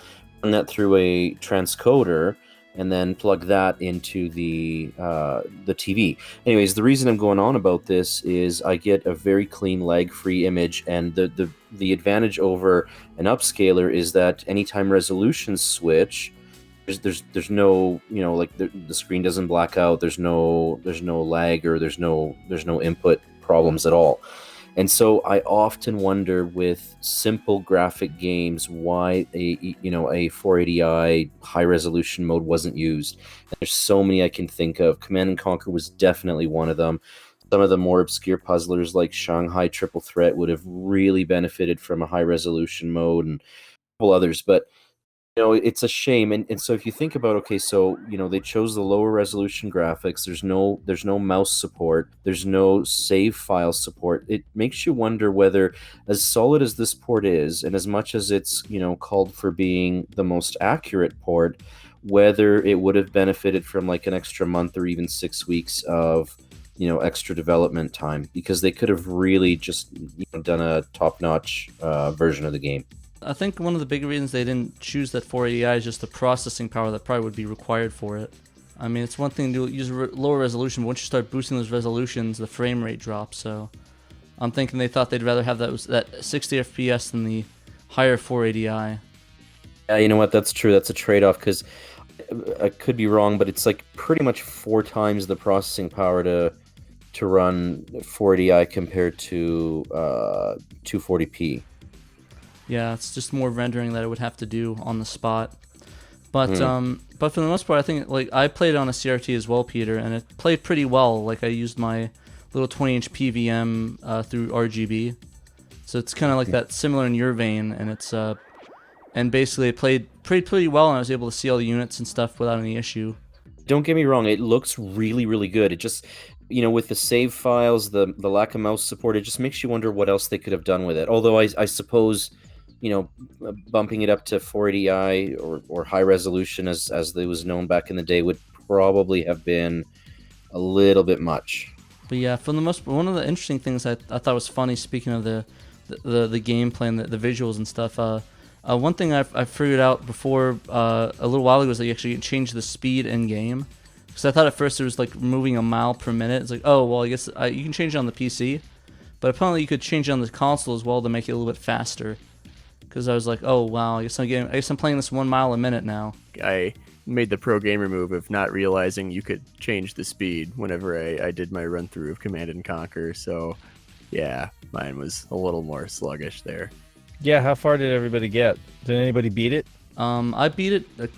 [SPEAKER 5] run that through a transcoder, and then plug that into the TV. Anyways, the reason I'm going on about this is I get a very clean lag-free image, and the advantage over an upscaler is that anytime resolutions switch, there's no, the screen doesn't black out, there's no lag, or there's no input problems at all. And so I often wonder with simple graphic games why a 480i high resolution mode wasn't used. And there's so many I can think of. Command & Conquer was definitely one of them. Some of the more obscure puzzlers like Shanghai Triple Threat would have really benefited from a high resolution mode, and a couple others. But it's a shame. And so if you think about, okay, so they chose the lower resolution graphics, there's no mouse support, there's no save file support. It makes you wonder whether, as solid as this port is, and as much as it's called for being the most accurate port, whether it would have benefited from like an extra month or even 6 weeks of extra development time, because they could have really just done a top-notch version of the game.
[SPEAKER 1] I think one of the big reasons they didn't choose that 480i is just the processing power that probably would be required for it. I mean, it's one thing to use lower resolution, but once you start boosting those resolutions, the frame rate drops. So I'm thinking they thought they'd rather have that 60 FPS than the higher 480i.
[SPEAKER 5] Yeah, you know what? That's true. That's a trade-off, because I could be wrong, but it's like pretty much 4 times the processing power to run 480i compared to 240p.
[SPEAKER 1] Yeah, it's just more rendering that it would have to do on the spot. But but for the most part, I think I played on a CRT as well, Peter, and it played pretty well. Like, I used my little 20-inch PVM through RGB, so it's kind of like that, similar in your vein. And it's and basically it played pretty well, and I was able to see all the units and stuff without any issue.
[SPEAKER 5] Don't get me wrong; it looks really, really good. It just, with the save files, the lack of mouse support, it just makes you wonder what else they could have done with it. Although I suppose, bumping it up to 480i or high resolution, as it was known back in the day, would probably have been a little bit much.
[SPEAKER 1] But yeah, for the most part, one of the interesting things I thought was funny, speaking of the gameplay and the visuals and stuff, one thing I figured out before a little while ago was that you actually change the speed in game. Because I thought at first it was like moving a mile per minute. It's like, oh well, I guess you can change it on the PC, but apparently you could change it on the console as well to make it a little bit faster. Because I was like, oh wow, I guess I'm playing this 1 mile a minute now.
[SPEAKER 3] I made the pro gamer move of not realizing you could change the speed whenever I did my run through of Command & Conquer. So yeah, mine was a little more sluggish there.
[SPEAKER 2] Yeah, how far did everybody get? Did anybody beat it?
[SPEAKER 1] I beat it a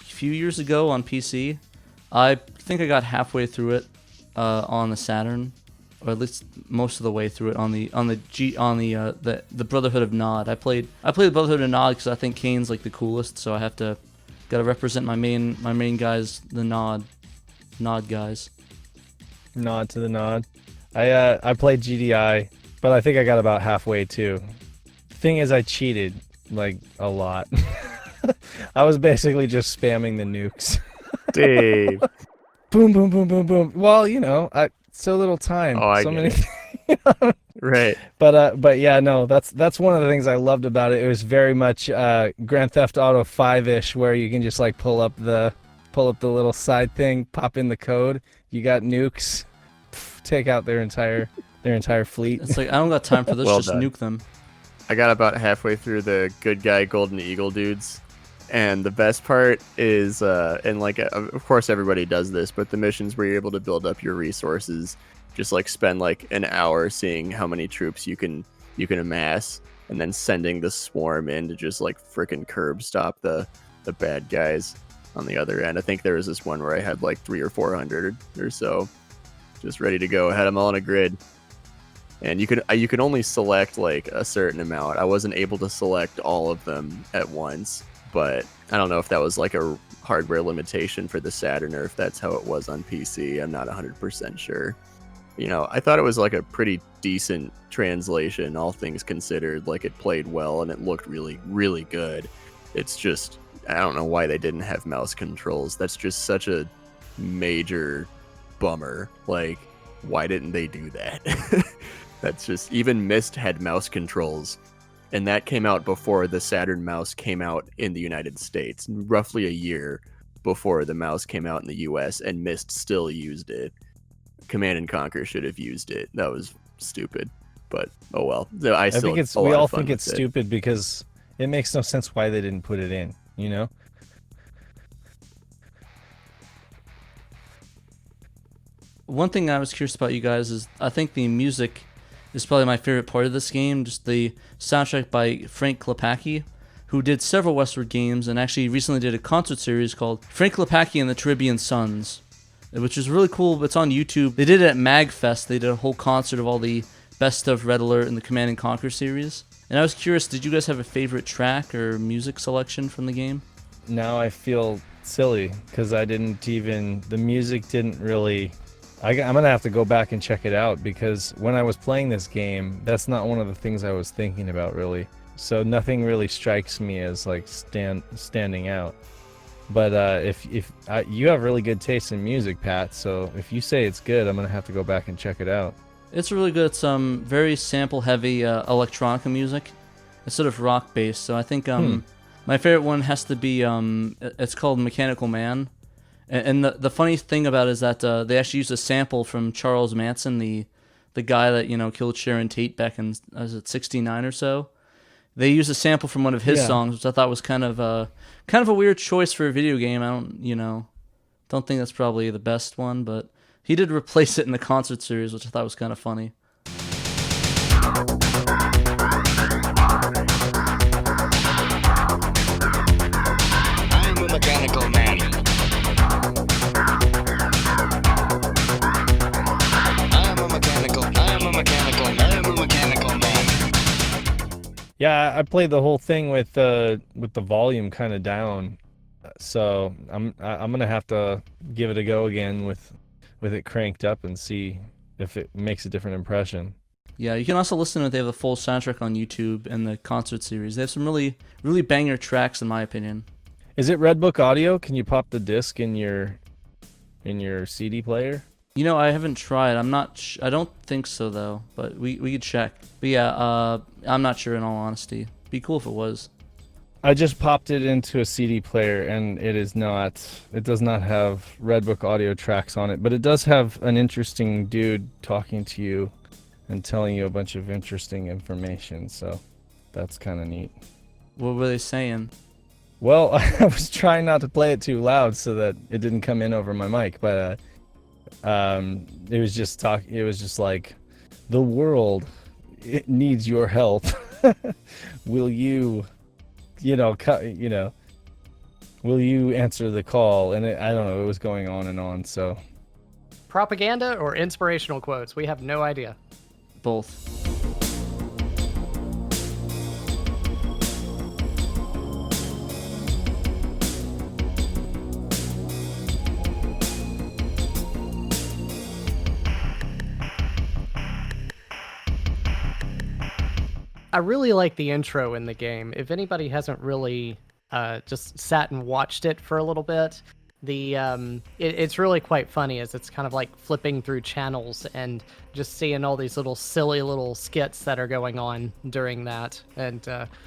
[SPEAKER 1] few years ago on PC. I think I got halfway through it on the Saturn. or at least most of the way through it on the Brotherhood of Nod. I played the Brotherhood of Nod because I think Kane's like the coolest, so I gotta represent my main guys, the Nod guys.
[SPEAKER 2] Nod to the nod. I played GDI, but I think I got about halfway too. Thing is, I cheated like a lot. I was basically just spamming the nukes.
[SPEAKER 3] Dave.
[SPEAKER 2] Boom, boom, boom, boom, boom. Well, so little time.
[SPEAKER 3] Oh, I
[SPEAKER 2] so
[SPEAKER 3] get
[SPEAKER 2] many.
[SPEAKER 3] it. Right.
[SPEAKER 2] But yeah, no, that's one of the things I loved about it. It was very much Grand Theft Auto 5-ish, where you can just like pull up the little side thing, pop in the code. You got nukes, take out their entire fleet.
[SPEAKER 1] It's like, I don't got time for this.
[SPEAKER 3] Well
[SPEAKER 1] just
[SPEAKER 3] done.
[SPEAKER 1] nuke them.
[SPEAKER 3] I got about halfway through the good guy Golden Eagle dudes, and the best part is, of course everybody does this, but the missions where you're able to build up your resources, just like spend like an hour seeing how many troops you can amass, and then sending the swarm in to just like frickin' curb stop the bad guys on the other end. I think there was this one where I had like 300 or 400 or so, just ready to go. I had them all in a grid. And you could only select like a certain amount. I wasn't able to select all of them at once, but I don't know if that was like a hardware limitation for the Saturn or if that's how it was on PC. I'm not 100% sure. I thought it was like a pretty decent translation, all things considered. Like, it played well and it looked really, really good. It's just, I don't know why they didn't have mouse controls. That's just such a major bummer. Like, why didn't they do that? That's just, even Myst had mouse controls, and that came out before the Saturn mouse came out in the United States, roughly a year before the mouse came out in the US, and Myst still used it. Command & Conquer should have used it. That was stupid, but oh well. I
[SPEAKER 2] think we all think it's stupid because it makes no sense why they didn't put it in,
[SPEAKER 1] One thing I was curious about, you guys, is I think the music is probably my favorite part of this game. Just the soundtrack by Frank Klepacki, who did several Westward games and actually recently did a concert series called Frank Klepacki and the Caribbean Suns, which is really cool. It's on YouTube. They did it at MagFest. They did a whole concert of all the best of Red Alert and the Command & Conquer series. And I was curious, did you guys have a favorite track or music selection from the game?
[SPEAKER 2] Now I feel silly because the music didn't really... I'm going to have to go back and check it out because when I was playing this game, that's not one of the things I was thinking about, really. So nothing really strikes me as like standing out. But if you have really good taste in music, Pat, so if you say it's good, I'm going to have to go back and check it out.
[SPEAKER 1] It's really good. It's very sample-heavy electronica music. It's sort of rock-based, so I think my favorite one has to be, it's called Mechanical Man. And the funny thing about it is that they actually used a sample from Charles Manson, the guy that killed Sharon Tate back in, was it 69 or so. They used a sample from one of his songs, which I thought was kind of a weird choice for a video game. I don't think that's probably the best one, but he did replace it in the concert series, which I thought was kind of funny.
[SPEAKER 6] I'm a mechanical man.
[SPEAKER 2] Yeah, I played the whole thing with the volume kind of down, so I'm gonna have to give it a go again with it cranked up and see if it makes a different impression.
[SPEAKER 1] Yeah, you can also listen to it. They have the full soundtrack on YouTube and the concert series. They have some really, really banger tracks, in my opinion.
[SPEAKER 2] Is it Redbook Audio? Can you pop the disc in your CD player?
[SPEAKER 1] I haven't tried. I don't think so, though, but we could check. But yeah, I'm not sure, in all honesty. Be cool if it was.
[SPEAKER 2] I just popped it into a CD player, and it does not have Redbook Audio tracks on it, but it does have an interesting dude talking to you and telling you a bunch of interesting information, so that's kind of neat.
[SPEAKER 1] What were they saying?
[SPEAKER 2] Well, I was trying not to play it too loud so that it didn't come in over my mic, but it was just like, the world, it needs your help. Will you will you answer the call? And I don't know, it was going on and on, so
[SPEAKER 4] propaganda or inspirational quotes? We have no idea.
[SPEAKER 1] Both.
[SPEAKER 4] I really like the intro in the game. If anybody hasn't really just sat and watched it for a little bit, it's really quite funny as it's kind of like flipping through channels and just seeing all these little silly little skits that are going on during that. And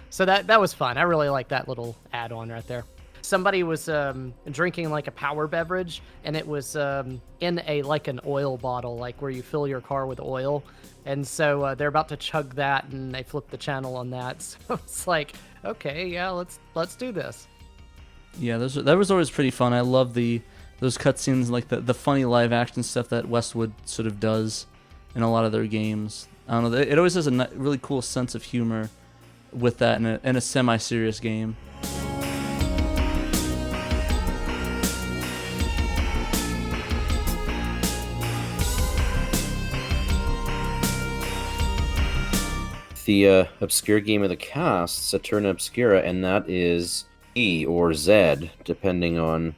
[SPEAKER 4] so that was fun. I really like that little add-on right there. Somebody was drinking like a power beverage, and it was in an oil bottle, like where you fill your car with oil. And so they're about to chug that, and they flip the channel on that. So it's like, okay, yeah, let's do this.
[SPEAKER 1] Yeah, that was always pretty fun. I love those cutscenes, like the funny live action stuff that Westwood sort of does in a lot of their games. I don't know, it always has a really cool sense of humor with that in a semi-serious game.
[SPEAKER 5] The obscure game of the cast, Saturna Obscura, and that is E or Z, depending on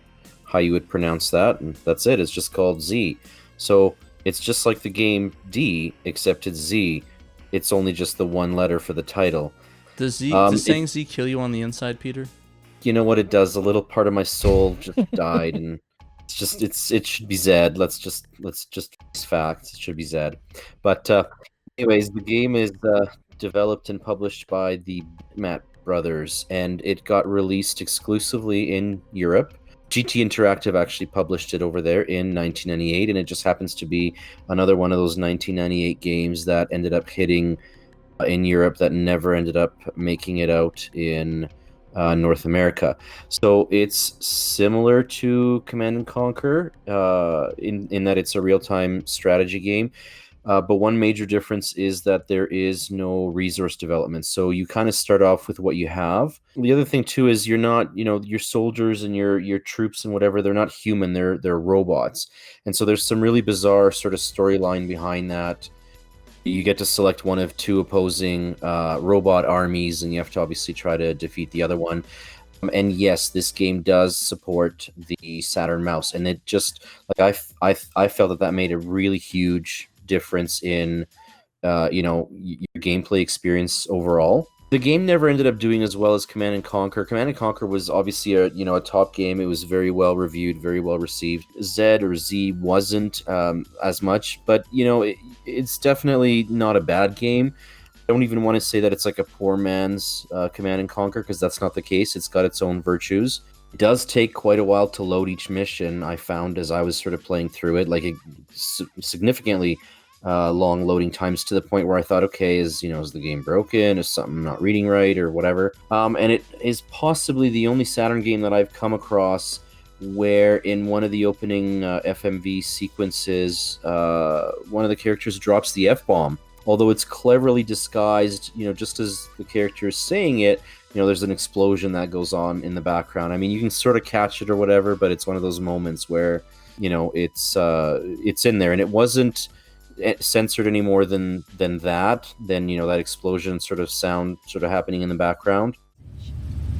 [SPEAKER 5] how you would pronounce that. And that's it. It's just called Z. So it's just like the game D, except it's Z. It's only just the one letter for the title.
[SPEAKER 1] Does saying Z kill you on the inside, Peter?
[SPEAKER 5] You know what it does? A little part of my soul just died, and it should be Z. Let's just face facts. It should be Z. But anyways, the game is developed and published by the Bitmap brothers, and it got released exclusively in Europe. GT Interactive actually published it over there in 1998, and it just happens to be another one of those 1998 games that ended up hitting in Europe that never ended up making it out in North America. So it's similar to Command & Conquer in that it's a real-time strategy game. But one major difference is that there is no resource development. So you kind of start off with what you have. The other thing too is you're not, your soldiers and your troops and whatever, they're not human, they're robots. And so there's some really bizarre sort of storyline behind that. You get to select one of two opposing robot armies, and you have to obviously try to defeat the other one. And yes, this game does support the Saturn mouse, and it just I felt that made a really huge difference in your gameplay experience overall. The game never ended up doing as well as Command & Conquer. Command & Conquer was obviously a top game. It was very well reviewed, very well received. Z wasn't as much, but it's definitely not a bad game. I don't even want to say that it's like a poor man's Command & Conquer, because that's not the case. It's got its own virtues. It does take quite a while to load each mission, I found, as I was sort of playing through it, like significantly long loading times, to the point where I thought, okay, is the game broken? Is something not reading right or whatever? And it is possibly the only Saturn game that I've come across where in one of the opening FMV sequences, one of the characters drops the F-bomb. Although it's cleverly disguised, just as the character is saying it, there's an explosion that goes on in the background. I mean, you can sort of catch it or whatever, but it's one of those moments where, it's in there, and it wasn't censored any more than that explosion sort of sound sort of happening in the background.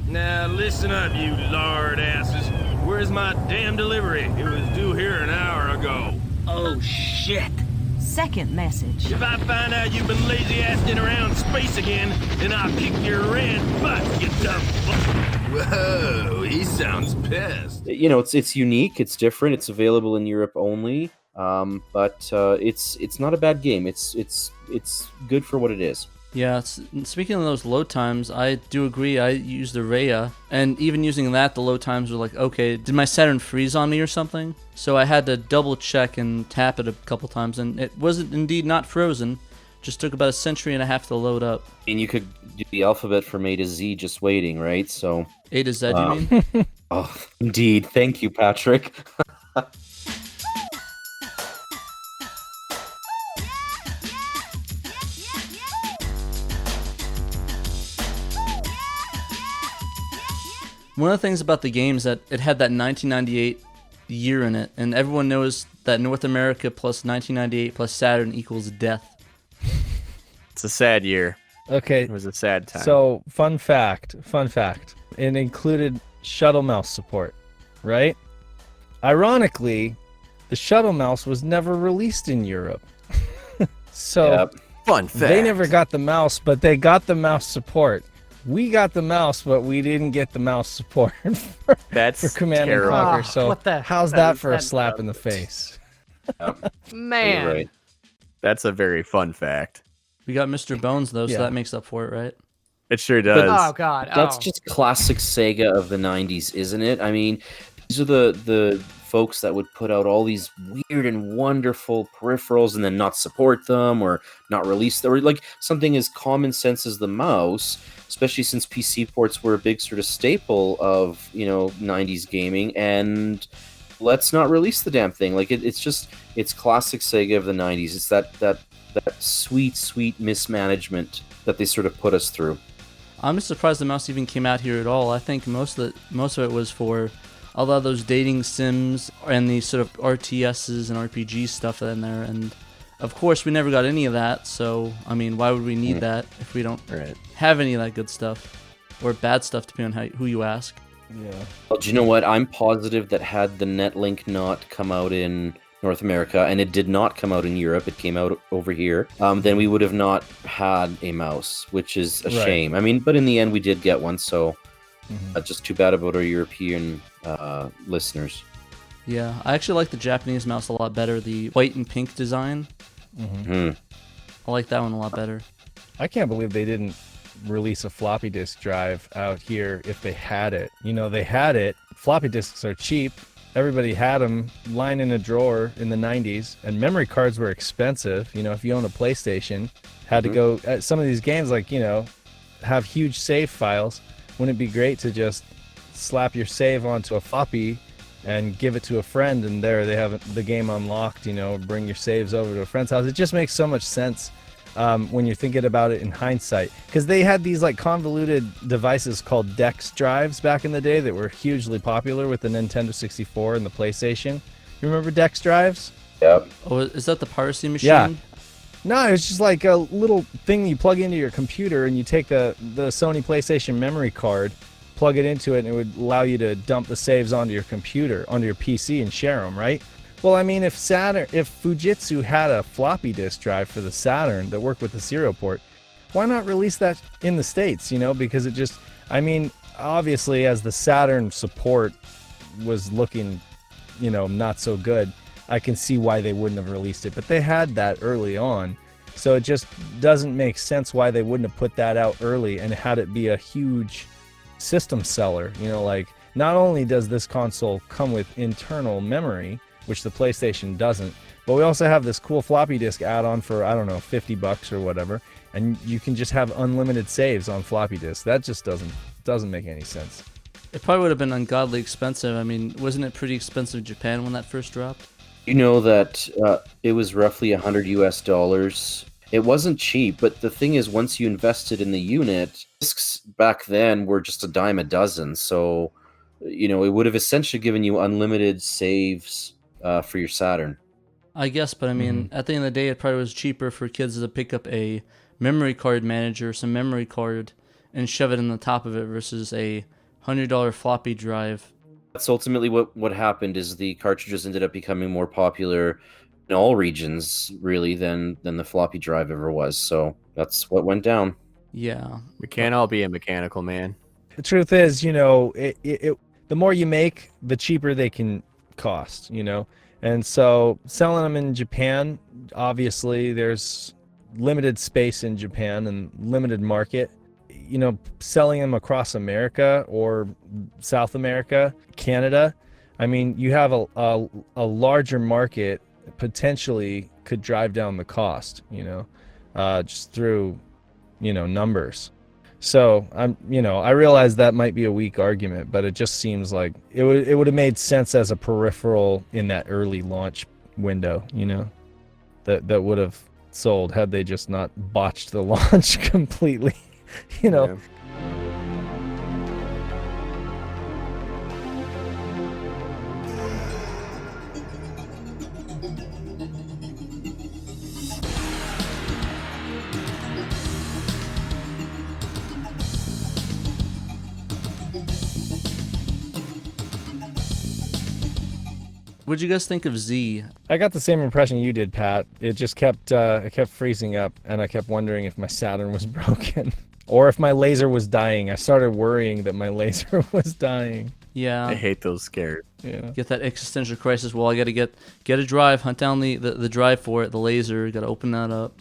[SPEAKER 7] Now listen up, you lard asses. Where's my damn delivery? It was due here an hour ago.
[SPEAKER 8] Oh shit. Second message.
[SPEAKER 7] If I find out you've been lazy-assing around space again, then I'll kick your red butt, you dumb fuck. Whoa, he sounds pissed.
[SPEAKER 5] It's unique, it's different, it's available in Europe only, but it's not a bad game. It's good for what it is.
[SPEAKER 1] Yeah, speaking of those load times, I do agree. I used the Rhea, and even using that, the load times were like, okay, did my Saturn freeze on me or something? So I had to double check and tap it a couple times, and it wasn't indeed not frozen. Just took about a century and a half to load up.
[SPEAKER 5] And you could do the alphabet from A to Z just waiting, right? So
[SPEAKER 1] A to Z, you mean?
[SPEAKER 5] Oh, indeed. Thank you, Patrick.
[SPEAKER 1] One of the things about the game is that it had that 1998 year in it, and everyone knows that North America plus 1998 plus Saturn equals death.
[SPEAKER 3] It's a sad year.
[SPEAKER 2] Okay.
[SPEAKER 3] It was a sad time.
[SPEAKER 2] So, fun fact. It included shuttle mouse support, right? Ironically, the shuttle mouse was never released in Europe. So,
[SPEAKER 3] fun fact.
[SPEAKER 2] they never got the mouse, but they got the mouse support. We got the mouse, but we didn't get the mouse support
[SPEAKER 3] That's
[SPEAKER 2] for Command
[SPEAKER 3] terrible.
[SPEAKER 2] and Conquer.
[SPEAKER 4] Ah,
[SPEAKER 2] So,
[SPEAKER 4] what the-
[SPEAKER 2] how's that for a slap in the face?
[SPEAKER 4] Man.
[SPEAKER 5] You're right.
[SPEAKER 3] That's a very fun fact.
[SPEAKER 1] We got Mr. Bones though,
[SPEAKER 2] Yeah.
[SPEAKER 1] so that makes up for it, right?
[SPEAKER 3] It sure does.
[SPEAKER 4] Oh God.
[SPEAKER 5] That's
[SPEAKER 4] oh.
[SPEAKER 5] just classic Sega of the 90s, isn't it? I mean, these are the folks that would put out all these weird and wonderful peripherals and then not support them or not release them, or like something as common sense as the mouse, especially since PC ports were a big sort of staple of, 90s gaming, and let's not release the damn thing. Like it's classic Sega of the 90s. It's that sweet mismanagement that they sort of put us through.
[SPEAKER 1] I'm just surprised the mouse even came out here at all. I think most of it was for a lot of those dating sims and the sort of RTSs and RPG stuff in there. And of course, we never got any of that. So, I mean, why would we need that if we don't have any of that good stuff or bad stuff, depending on who you ask?
[SPEAKER 2] Yeah.
[SPEAKER 5] Well, do you know what? I'm positive that had the Netlink not come out in North America, and it did not come out in Europe, it came out over here, then we would have not had a mouse, which is a shame. I mean, but in the end, we did get one, so just too bad about our European listeners.
[SPEAKER 1] Yeah, I actually like the Japanese mouse a lot better, the white and pink design. I like that one a lot better.
[SPEAKER 2] I can't believe they didn't release a floppy disk drive out here if they had it. They had it. Floppy disks are cheap. Everybody had them lying in a drawer in the 90s, and memory cards were expensive. If you own a PlayStation, had to go at some of these games, like, have huge save files. Wouldn't it be great to just slap your save onto a floppy and give it to a friend, and there they have the game unlocked, bring your saves over to a friend's house. It just makes so much sense when you're thinking about it in hindsight, because they had these like convoluted devices called DEX drives back in the day that were hugely popular with the Nintendo 64 and the PlayStation. You remember DEX drives?
[SPEAKER 5] Yep.
[SPEAKER 1] Oh, is that the piracy machine?
[SPEAKER 2] Yeah. No, it's just like a little thing you plug into your computer, and you take the Sony PlayStation memory card, plug it into it, and it would allow you to dump the saves onto your computer, onto your PC, and share them, right? Well, I mean, if Fujitsu had a floppy disk drive for the Saturn that worked with the serial port, why not release that in the States, because it just, I mean, obviously as the Saturn support was looking, not so good, I can see why they wouldn't have released it, but they had that early on. So it just doesn't make sense why they wouldn't have put that out early and had it be a huge system seller. Like, not only does this console come with internal memory, which the PlayStation doesn't, but we also have this cool floppy disk add-on for, I don't know, $50 or whatever, and you can just have unlimited saves on floppy disk. That just doesn't make any sense.
[SPEAKER 1] It probably would have been ungodly expensive. I mean, wasn't it pretty expensive in Japan when that first dropped?
[SPEAKER 5] You know that it was roughly $100. It wasn't cheap, but the thing is, once you invested in the unit, discs back then were just a dime a dozen, so it would have essentially given you unlimited saves for your Saturn.
[SPEAKER 1] I guess, but I mean, at the end of the day, it probably was cheaper for kids to pick up a memory card manager, some memory card, and shove it in the top of it versus a $100 floppy drive.
[SPEAKER 5] That's ultimately what happened, is the cartridges ended up becoming more popular in all regions, really, than the floppy drive ever was. So that's what went down.
[SPEAKER 1] Yeah.
[SPEAKER 3] We can't all be a mechanical man.
[SPEAKER 2] The truth is, the more you make, the cheaper they can cost, and so selling them in Japan, obviously there's limited space in Japan and limited market. Selling them across America or South America, Canada, I mean, you have a larger market, potentially could drive down the cost, just through, numbers. So I realize that might be a weak argument, but it just seems like it would have made sense as a peripheral in that early launch window, that would have sold had they just not botched the launch completely,
[SPEAKER 3] Yeah.
[SPEAKER 1] What'd you guys think of Z?
[SPEAKER 2] I got the same impression you did, Pat. It just kept it kept freezing up, and I kept wondering if my Saturn was broken or if my laser was dying. I started worrying that my laser was dying.
[SPEAKER 1] Yeah.
[SPEAKER 3] I hate those scares.
[SPEAKER 2] Yeah.
[SPEAKER 1] Get that existential crisis. Well, I got to get a drive, hunt down the drive for it, the laser. Got to open that up.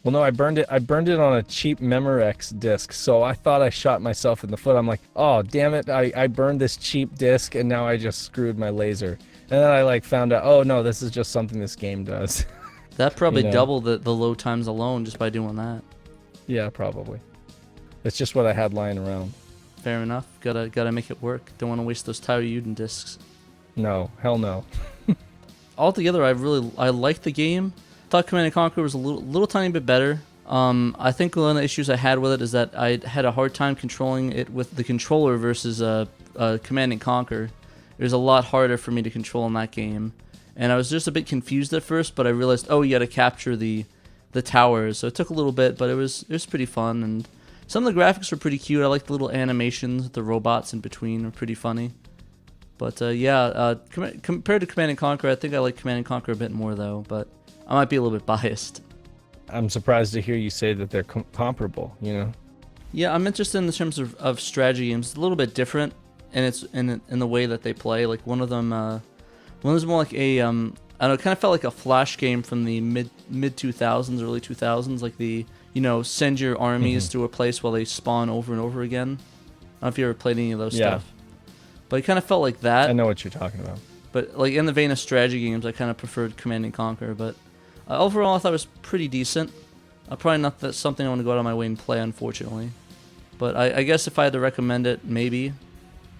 [SPEAKER 2] Well, no, I burned it on a cheap Memorex disc, so I thought I shot myself in the foot. I'm like, oh, damn it, I burned this cheap disc, and now I just screwed my laser. And then I found out, oh no, this is just something this game does.
[SPEAKER 1] That probably doubled the load times alone just by doing that.
[SPEAKER 2] Yeah, probably. It's just what I had lying around.
[SPEAKER 1] Fair enough. Gotta make it work. Don't want to waste those Taryuden discs.
[SPEAKER 2] No, hell no.
[SPEAKER 1] Altogether, I liked the game. Thought Command & Conquer was a little tiny bit better. I think one of the issues I had with it is that I had a hard time controlling it with the controller versus Command & Conquer. It was a lot harder for me to control in that game, and I was just a bit confused at first. But I realized, oh, you got to capture the towers, so it took a little bit, but it was pretty fun, and some of the graphics were pretty cute. I like the little animations, the robots in between were pretty funny. But compared to Command & Conquer, I think I like Command & Conquer a bit more though. But I might be a little bit biased.
[SPEAKER 2] I'm surprised to hear you say that they're comparable. You know.
[SPEAKER 1] Yeah, I'm interested in the terms of strategy games. It's a little bit different. And it's in the way that they play. Like one of them was more like a I don't know, it kind of felt like a Flash game from the mid 2000s, early 2000s, like the send your armies to a place while they spawn over and over again. I don't know if you ever played any of those stuff, but it kind of felt like that.
[SPEAKER 2] I know what you're talking about.
[SPEAKER 1] But like in the vein of strategy games, I kind of preferred Command & Conquer. But overall, I thought it was pretty decent. Probably not that something I want to go out of my way and play, unfortunately. But I guess if I had to recommend it, maybe.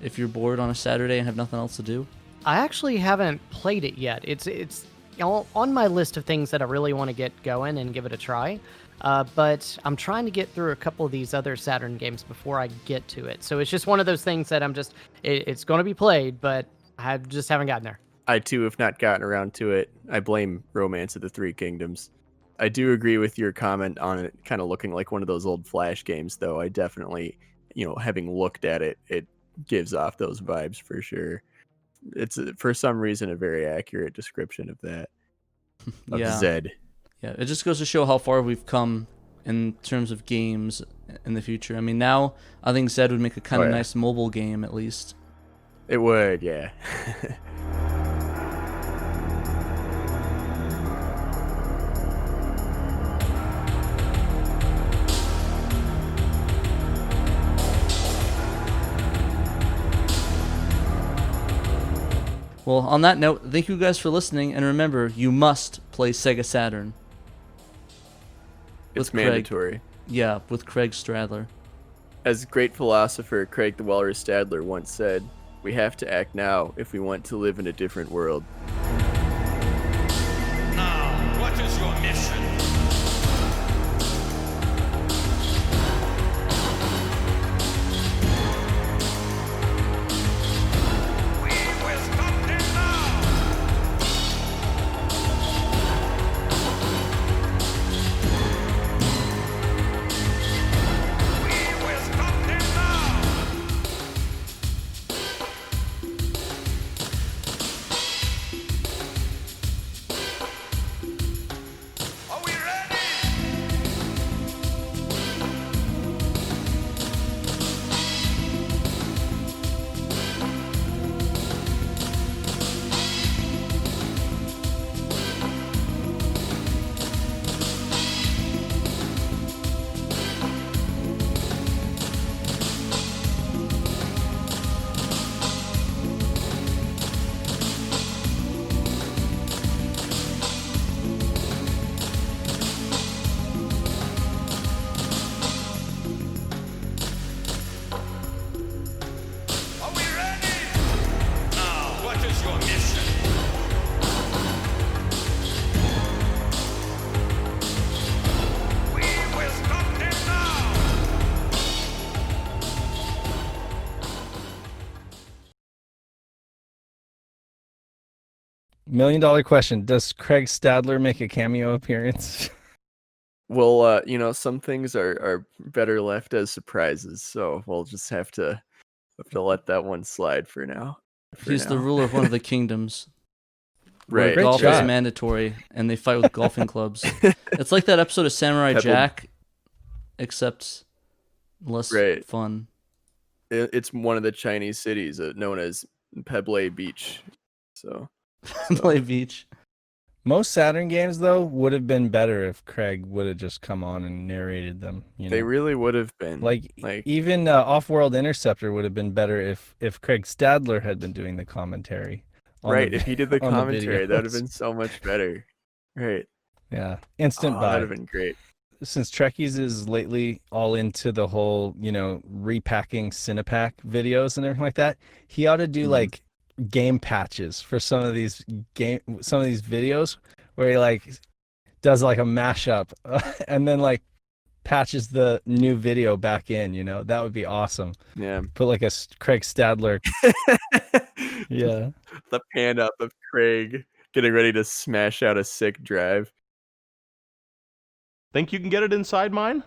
[SPEAKER 1] If you're bored on a Saturday and have nothing else to do.
[SPEAKER 4] I actually haven't played it yet. It's on my list of things that I really want to get going and give it a try. But I'm trying to get through a couple of these other Saturn games before I get to it. So it's just one of those things that it's going to be played, but I just haven't gotten there.
[SPEAKER 3] I too have not gotten around to it. I blame Romance of the Three Kingdoms. I do agree with your comment on it kind of looking like one of those old Flash games, though. I definitely, having looked at it, it gives off those vibes for sure. It's for some reason a very accurate description of that. Of
[SPEAKER 1] Yeah.
[SPEAKER 3] Zed.
[SPEAKER 1] Yeah, it just goes to show how far we've come in terms of games in the future. I mean, now I think Zed would make a kind of nice mobile game at least.
[SPEAKER 3] It would, yeah.
[SPEAKER 1] Well, on that note, thank you guys for listening, and remember, you must play Sega Saturn.
[SPEAKER 3] It's
[SPEAKER 1] Craig.
[SPEAKER 3] mandatory.
[SPEAKER 1] Yeah, with Craig Stradler.
[SPEAKER 3] As great philosopher Craig the Walrus Stadler once said, we have to act now if we want to live in a different world.
[SPEAKER 6] Now, what is your mission? We will stop them now! We will stop them now! Are we ready? Are we ready? Now, what is your mission? We will stop them now!
[SPEAKER 2] $1 million question. Does Craig Stadler make a cameo appearance?
[SPEAKER 3] Well, some things are better left as surprises, so we'll just have to have to let that one slide for now.
[SPEAKER 1] He's the ruler of one of the kingdoms. Where
[SPEAKER 3] Right.
[SPEAKER 2] Great
[SPEAKER 1] golf
[SPEAKER 2] shot.
[SPEAKER 1] is mandatory, and they fight with golfing clubs. It's like that episode of Samurai
[SPEAKER 3] Pebble-
[SPEAKER 1] Jack, except less
[SPEAKER 3] Right.
[SPEAKER 1] fun.
[SPEAKER 3] It's one of the Chinese cities known as Peble Beach. So
[SPEAKER 1] Play beach.
[SPEAKER 2] Most Saturn games, though, would have been better if Craig would have just come on and narrated them. You know?
[SPEAKER 3] they really would have been
[SPEAKER 2] like even Offworld Interceptor would have been better if Craig Stadler had been doing the commentary. on
[SPEAKER 3] right.
[SPEAKER 2] the
[SPEAKER 3] If he did the
[SPEAKER 2] on the
[SPEAKER 3] commentary, that would have
[SPEAKER 2] videos.
[SPEAKER 3] been so much better. Right.
[SPEAKER 2] Yeah, instant
[SPEAKER 3] Oh,
[SPEAKER 2] buy.
[SPEAKER 3] that'd have been great.
[SPEAKER 2] Since Trekkies is lately all into the whole, repacking Cinepack videos and everything like that, he ought to do like game patches for some of these videos where he like does like a mashup and then like patches the new video back in. That would be awesome.
[SPEAKER 3] Yeah.
[SPEAKER 2] Put like a Craig Stadler. Yeah.
[SPEAKER 3] The pan up of Craig getting ready to smash out a sick drive.
[SPEAKER 9] Think you can get it inside mine?